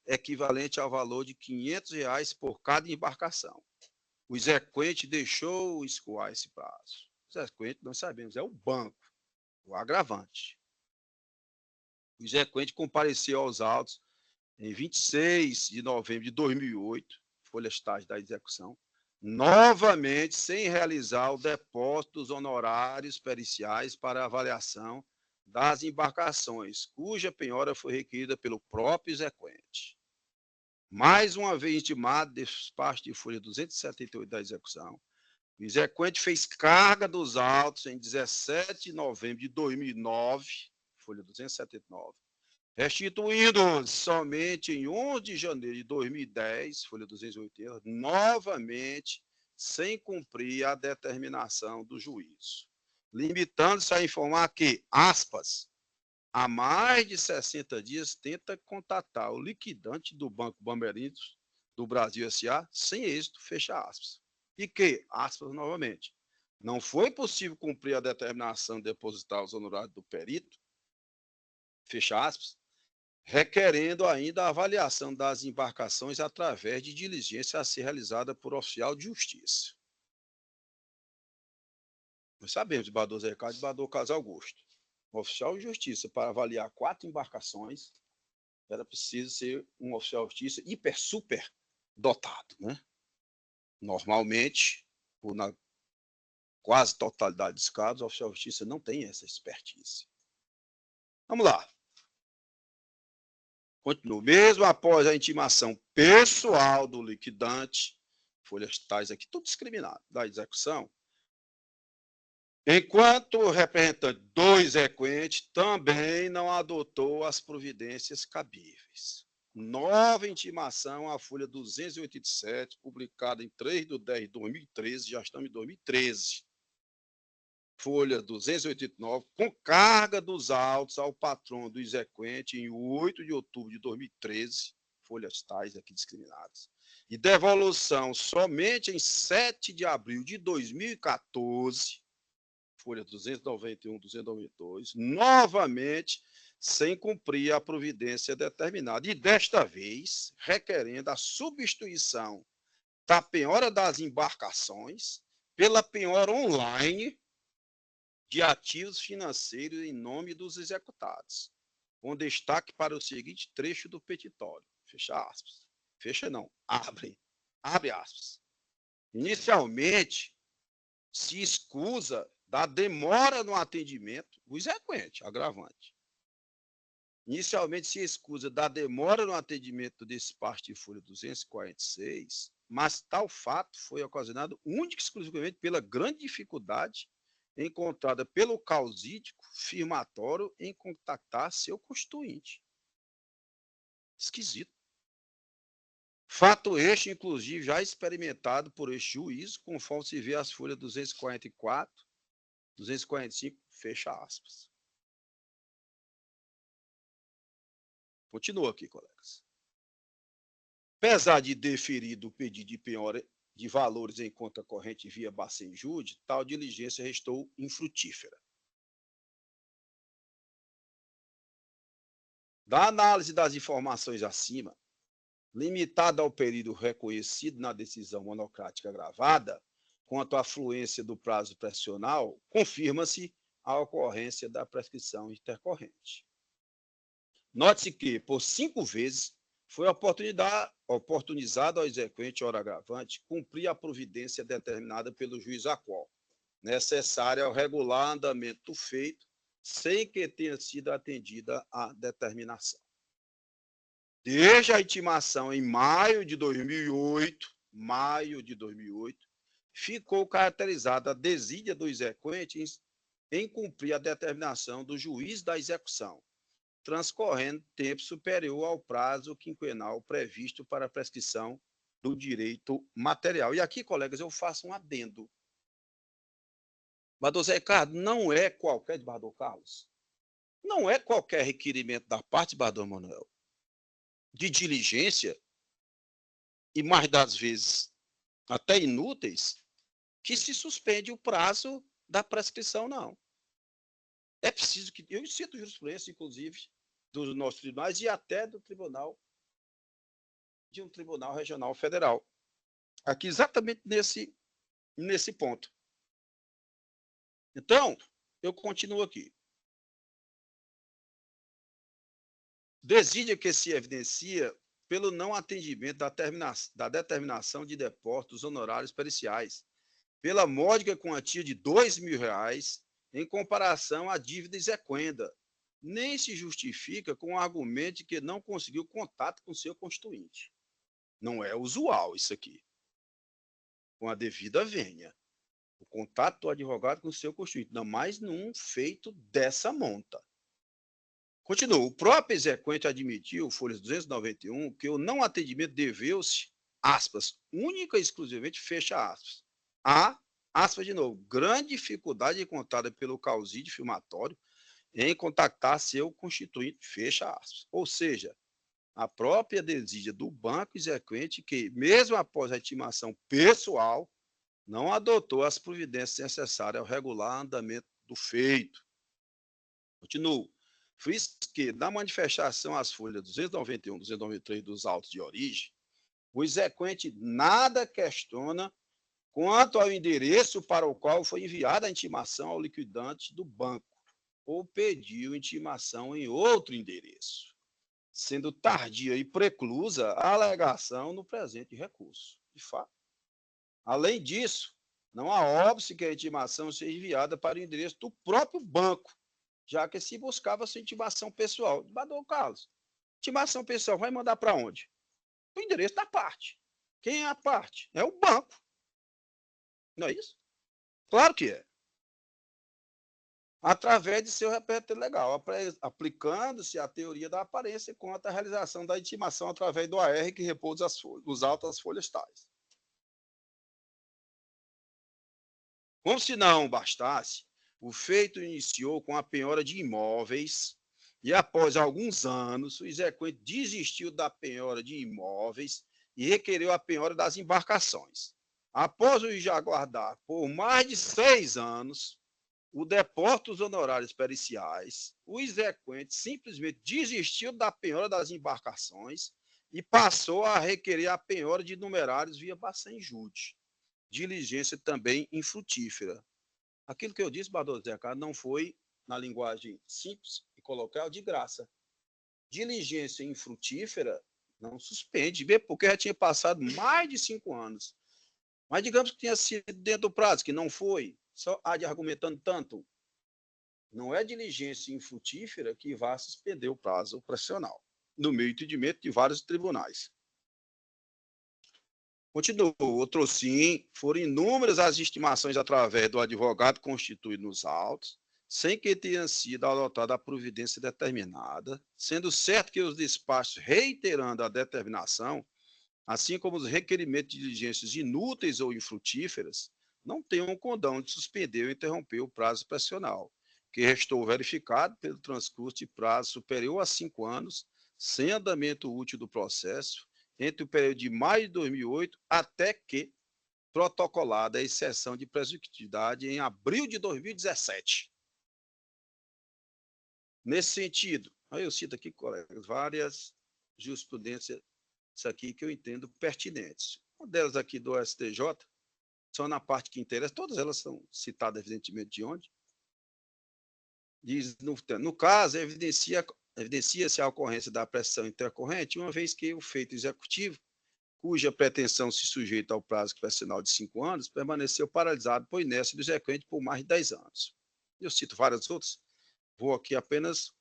equivalente ao valor de R$500 por cada embarcação. O exequente deixou escoar esse prazo. O exequente, nós sabemos, é o banco, o agravante. O exequente compareceu aos autos em 26 de novembro de 2008, folhas tais da execução, novamente sem realizar o depósito dos honorários periciais para avaliação das embarcações, cuja penhora foi requerida pelo próprio exequente. Mais uma vez intimado, despacho de folha 278 da execução, o exequente fez carga dos autos em 17 de novembro de 2009, folha 279, restituindo somente em 11 de janeiro de 2010, folha 280, novamente sem cumprir a determinação do juízo, limitando-se a informar que, aspas, há mais de 60 dias tenta contatar o liquidante do Banco Bamerinos do Brasil S.A. sem êxito, fecha aspas. E que, aspas novamente, não foi possível cumprir a determinação de depositar os honorários do perito, fecha aspas, requerendo ainda a avaliação das embarcações através de diligência a ser realizada por oficial de justiça. Nós sabemos, desembargador Zé Ricardo e desembargador Carlos Augusto. Um oficial de justiça, para avaliar 4 embarcações, era preciso ser um oficial de justiça hiper, super dotado, né? Normalmente, ou na quase totalidade dos casos, o oficial de justiça não tem essa expertise. Vamos lá. Continuo. Mesmo após a intimação pessoal do liquidante, folhas tais aqui, tudo discriminado, da execução, enquanto o representante do exequente também não adotou as providências cabíveis. Nova intimação, a folha 287, publicada em 3/10/2013, já estamos em 2013. Folha 289, com carga dos autos ao patrão do exequente em 8 de outubro de 2013, folhas tais aqui discriminadas, e devolução somente em 7 de abril de 2014, folha 291, 292, novamente sem cumprir a providência determinada, e desta vez requerendo a substituição da penhora das embarcações pela penhora online de ativos financeiros em nome dos executados, com destaque para o seguinte trecho do petitório, fecha aspas, fecha não, abre aspas. Inicialmente, se escusa da demora no atendimento, o exequente, agravante. Inicialmente se escusa da demora no atendimento desse parte de folha 246, mas tal fato foi ocasionado única e exclusivamente pela grande dificuldade encontrada pelo causídico firmatório em contactar seu constituinte. Esquisito. Fato este, inclusive, já experimentado por este juiz, conforme se vê as folhas 244, 245, fecha aspas. Continua aqui, colegas. Apesar de deferido o pedido de penhora de valores em conta corrente via Bacen-Jude, tal diligência restou infrutífera. Da análise das informações acima, limitada ao período reconhecido na decisão monocrática gravada, quanto à fluência do prazo prescricional, confirma-se a ocorrência da prescrição intercorrente. Note-se que, por 5 vezes, foi oportunizado ao exequente hora agravante cumprir a providência determinada pelo juiz a qual, necessária ao regular andamento do feito, sem que tenha sido atendida a determinação. Desde a intimação em maio de 2008, ficou caracterizada a desídia do exequente em cumprir a determinação do juiz da execução, transcorrendo tempo superior ao prazo quinquenal previsto para a prescrição do direito material. E aqui, colegas, eu faço um adendo. Desembargador Zé Ricardo, não é qualquer, desembargador Carlos, não é qualquer requerimento da parte do desembargador Manuel de diligência, e mais das vezes até inúteis, que se suspende o prazo da prescrição, não. É preciso que, eu cito jurisprudência, inclusive, dos nossos tribunais e até do tribunal, de um tribunal regional federal. Aqui exatamente nesse ponto. Então, eu continuo aqui. Desídia que se evidencia pelo não atendimento da determinação de depósitos honorários periciais, pela módica quantia de R$2.000 em comparação à dívida exequenda, nem se justifica com o argumento de que não conseguiu contato com seu constituinte. Não é usual isso aqui. Com a devida vênia. O contato do advogado com seu constituinte, ainda mais num feito dessa monta. Continua. O próprio exequente admitiu, folha 291, que o não atendimento deveu-se, aspas, única e exclusivamente, fecha aspas, a, aspas de novo, grande dificuldade encontrada pelo causídio firmatório em contactar seu constituinte, fecha aspas. Ou seja, a própria desídia do banco exequente que, mesmo após a intimação pessoal, não adotou as providências necessárias ao regular andamento do feito. Continuo. Fiz que, na manifestação às folhas 291, 293 dos autos de origem, o exequente nada questiona quanto ao endereço para o qual foi enviada a intimação ao liquidante do banco, ou pediu intimação em outro endereço, sendo tardia e preclusa a alegação no presente recurso. De fato. Além disso, não há óbice que a intimação seja enviada para o endereço do próprio banco, já que se buscava sua intimação pessoal. Badou, Carlos, intimação pessoal vai mandar para onde? O endereço da parte. Quem é a parte? É o banco. Não é isso? Claro que é. Através de seu repertório legal, aplicando-se a teoria da aparência quanto à realização da intimação através do AR que repousa os autos das folhas tais. Como se não bastasse, o feito iniciou com a penhora de imóveis e, após alguns anos, o exequente desistiu da penhora de imóveis e requereu a penhora das embarcações. Após o juiz aguardar por mais de 6 anos o depósito dos honorários periciais, o exequente simplesmente desistiu da penhora das embarcações e passou a requerer a penhora de numerários via Bacen-Jude. Diligência também infrutífera. Aquilo que eu disse, Bardoso Zé Carlos, não foi, na linguagem simples e coloquial, de graça. Diligência infrutífera não suspende, porque já tinha passado mais de 5 anos. Mas digamos que tinha sido dentro do prazo, que não foi, só há de argumentando tanto. Não é diligência infrutífera que vai suspender o prazo operacional, no meu entendimento de vários tribunais. Continuou, outro sim, foram inúmeras as estimações através do advogado constituído nos autos, sem que tenha sido adotada a providência determinada, sendo certo que os despachos reiterando a determinação, assim como os requerimentos de diligências inúteis ou infrutíferas, não tenham condão de suspender ou interromper o prazo operacional, que restou verificado pelo transcurso de prazo superior a 5 anos, sem andamento útil do processo, entre o período de maio de 2008 até que protocolada a exceção de prescritividade em abril de 2017. Nesse sentido, aí eu cito aqui, colegas, várias jurisprudências aqui que eu entendo pertinentes. Uma delas aqui do STJ, só na parte que interessa, todas elas são citadas, evidentemente, de onde? Diz, no caso, evidencia-se a ocorrência da pressão intercorrente, uma vez que o feito executivo, cuja pretensão se sujeita ao prazo operacional de 5 anos, permaneceu paralisado por inércia do exequente por mais de 10 anos. Eu cito várias outras, vou aqui apenas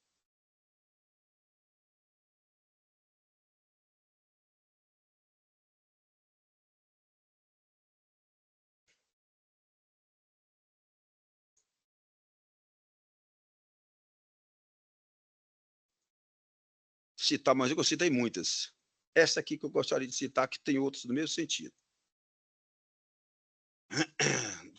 citar, mas eu citei muitas. Essa aqui que eu gostaria de citar, que tem outros do mesmo sentido.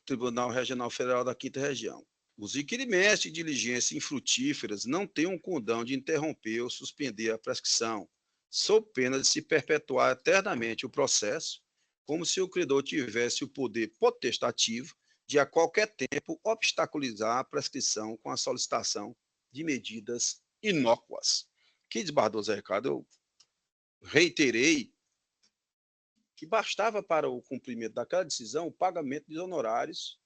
Tribunal Regional Federal da 5ª Região. Os requerimentos de diligência infrutíferas não têm um condão de interromper ou suspender a prescrição, sob pena de se perpetuar eternamente o processo, como se o credor tivesse o poder potestativo de, a qualquer tempo, obstaculizar a prescrição com a solicitação de medidas inócuas. Que desbardou, Zé Ricardo, eu reiterei que bastava para o cumprimento daquela decisão o pagamento de honorários,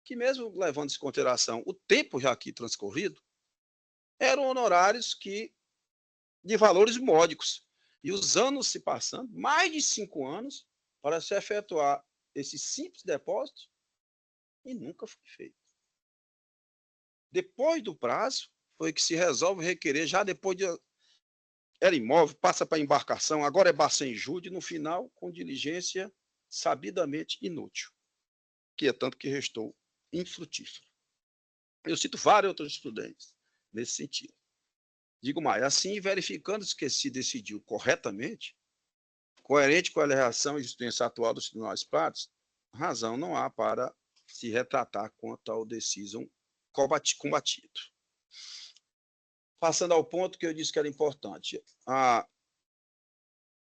que mesmo levando em consideração o tempo já aqui transcorrido, eram honorários de valores módicos. E os anos se passando, mais de 5 anos, para se efetuar esse simples depósito, e nunca foi feito. Depois do prazo, foi que se resolve requerer, já depois de... Era imóvel, passa para embarcação, agora é Bacen-Jude, no final, com diligência sabidamente inútil, que é tanto que restou infrutífero. Eu cito vários outros estudantes nesse sentido. Digo mais, assim, verificando-se que se decidiu corretamente, coerente com a alegação e jurisprudência atual dos tribunais práticos, razão não há para se retratar quanto ao decisão combatido. Passando ao ponto que eu disse que era importante, a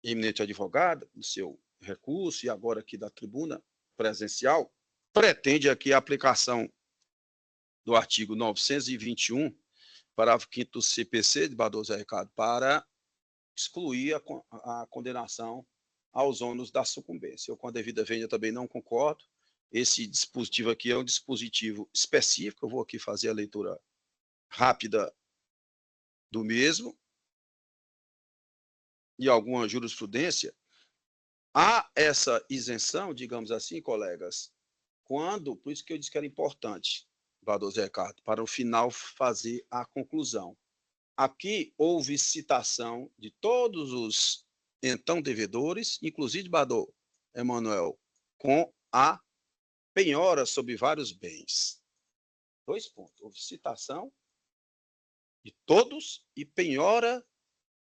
eminente advogada, no seu recurso, e agora aqui da tribuna presencial, pretende aqui a aplicação do artigo 921, parágrafo 5º do CPC, de Bardoso Zé Ricardo, para excluir a condenação aos ônus da sucumbência. Eu, com a devida vênia, também não concordo, Esse dispositivo aqui é um dispositivo específico, eu vou aqui fazer a leitura rápida do mesmo, e alguma jurisprudência. Há essa isenção, digamos assim, colegas, quando, por isso que eu disse que era importante, vereador Zé Ricardo, para o final fazer a conclusão. Aqui houve citação de todos os então devedores, inclusive, vereador Emanuel, com a penhora sobre vários bens. 2 pontos. Houve citação de todos e penhora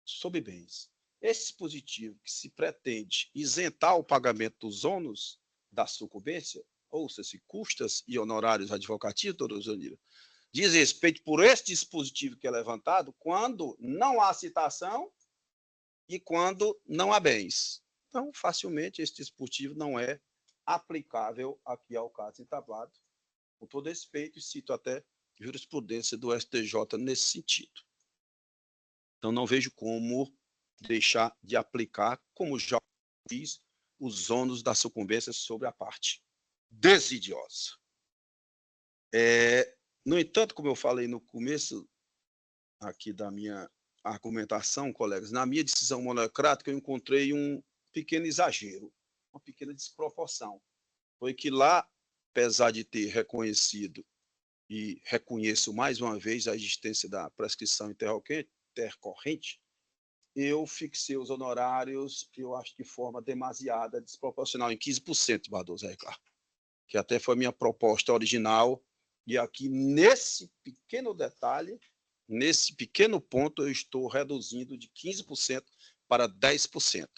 sobre bens. Esse dispositivo que se pretende isentar o pagamento dos ônus da sucumbência, ouça-se, custas e honorários advocatícios, doutora Zanira, diz respeito por esse dispositivo que é levantado quando não há citação e quando não há bens. Então, facilmente, esse dispositivo não é aplicável aqui ao caso entablado. Com todo respeito, e cito até jurisprudência do STJ nesse sentido. Então, não vejo como deixar de aplicar, como já fiz, os ônus da sucumbência sobre a parte desidiosa. No entanto, como eu falei no começo aqui da minha argumentação, colegas, na minha decisão monocrática eu encontrei um pequeno exagero, uma pequena desproporção. Foi que lá, apesar de ter reconhecido e reconheço mais uma vez a existência da prescrição intercorrente, eu fixei os honorários, eu acho de forma demasiada, desproporcional, em 15%, vereador Zé Ricardo, que até foi a minha proposta original, e aqui, nesse pequeno detalhe, nesse pequeno ponto, eu estou reduzindo de 15% para 10%.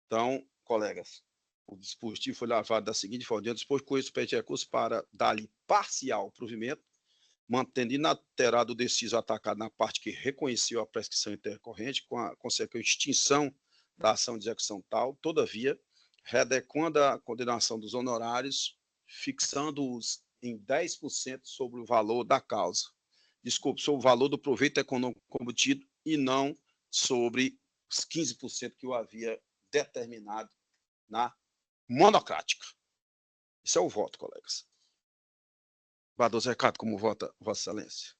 Então, colegas, o dispositivo foi lavado da seguinte forma: dispôs com esse pede recurso para dar-lhe parcial provimento, mantendo inalterado o deciso atacado na parte que reconheceu a prescrição intercorrente, com a consequente extinção da ação de execução tal, todavia, readequando a condenação dos honorários, fixando-os em 10% sobre o valor da causa. Desculpe, sobre o valor do proveito econômico obtido e não sobre os 15% que eu havia determinado na monocrática. Esse é o voto, colegas. Vereador Zé Ricardo, como vota Vossa Excelência?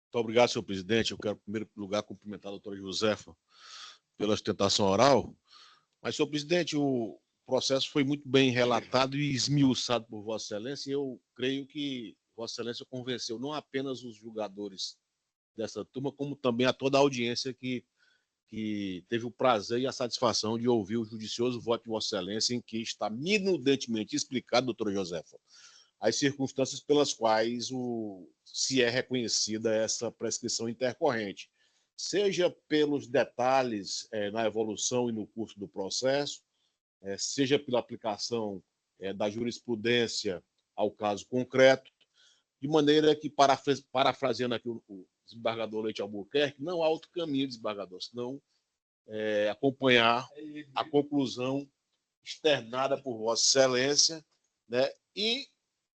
Muito obrigado, senhor presidente. Eu quero, em primeiro lugar, cumprimentar a doutora Josefa pela sustentação oral. Mas, senhor presidente, o processo foi muito bem relatado e esmiuçado por Vossa Excelência, e eu creio que Vossa Excelência convenceu não apenas os julgadores dessa turma, como também a toda a audiência que teve o prazer e a satisfação de ouvir o judicioso voto de Vossa Excelência, em que está minudentemente explicado, doutora Josefa, as circunstâncias pelas quais se é reconhecida essa prescrição intercorrente, seja pelos detalhes na evolução e no curso do processo, seja pela aplicação da jurisprudência ao caso concreto, de maneira que, parafraseando aqui o desembargador Leite Albuquerque, não há outro caminho, desembargador, senão acompanhar a conclusão externada por Vossa Excelência, né, e,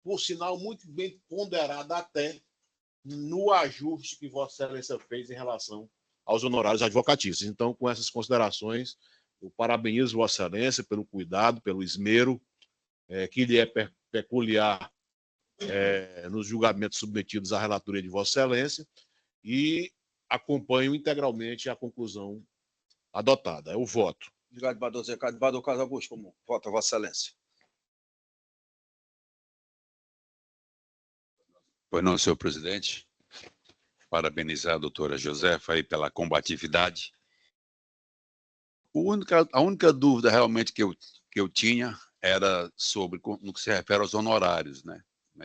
por sinal, muito bem ponderada até no ajuste que Vossa Excelência fez em relação aos honorários advocatícios. Então, com essas considerações, eu parabenizo Vossa Excelência pelo cuidado, pelo esmero que lhe é peculiar nos julgamentos submetidos à relatoria de Vossa Excelência, e acompanho integralmente a conclusão adotada. É o voto. Obrigado, vereador Zé Ricardo. Vereador Carlos Augusto, como vota Vossa Excelência? Pois não, senhor presidente. Parabenizar a doutora Josefa aí pela combatividade. A única dúvida realmente que eu tinha era sobre, no que se refere aos honorários, né,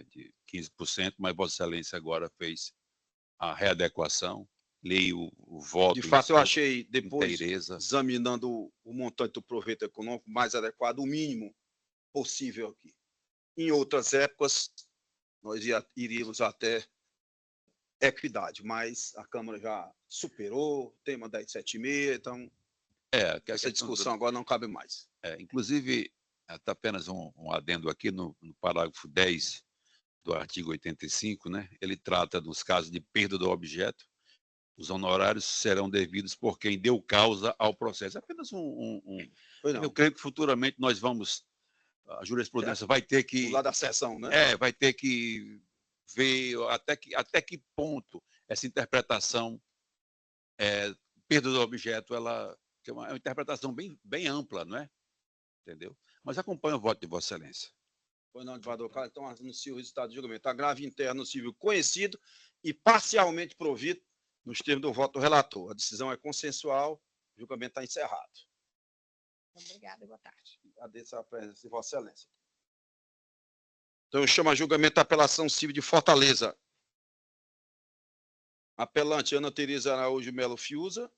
de 15%, mas Vossa Excelência agora fez a readequação, leio o voto. De fato, eu achei, depois, inteireza, examinando o montante do proveito econômico mais adequado, o mínimo possível aqui. Em outras épocas, nós iríamos até equidade, mas a Câmara já superou, tema 1076, então essa discussão agora não cabe mais. Inclusive, está apenas um adendo aqui no parágrafo 10 do artigo 85, né? Ele trata dos casos de perda do objeto, Os honorários serão devidos por quem deu causa ao processo. É apenas Pois não. Eu creio que futuramente nós vamos, a jurisprudência vai ter Do que, lado da sessão, né? vai ter que ver até que ponto essa interpretação, perda do objeto, ela é uma interpretação bem ampla, não é? Entendeu? Mas acompanha o voto de Vossa Excelência. Pois não, desembargador Carlos, então anuncio o resultado do julgamento. Agravo interno civil conhecido e parcialmente provido nos termos do voto do relator. A decisão é consensual, o julgamento está encerrado. Obrigada e boa tarde. Agradeço a presença de Vossa Excelência. Então, eu chamo a julgamento da apelação civil de Fortaleza. Apelante Ana Tereza Araújo Melo Fiuza.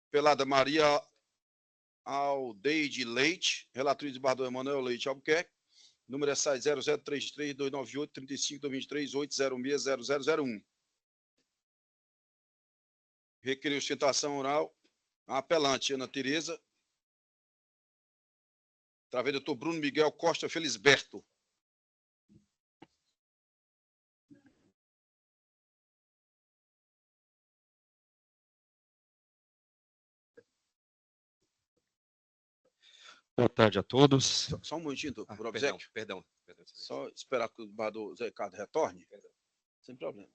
Apelada Maria Aldeide Leite. Relator desembargador Emanuel Leite Albuquerque. Número é SAI 0033-298-35-223-806-0001. Requerer sustentação oral. A apelante Ana Tereza. Através do doutor Bruno Miguel Costa Felisberto. Boa tarde a todos. Só um momentinho, por Perdão, obséquio. perdão. Só esperar que o desembargador Zé Ricardo retorne. Sem problema.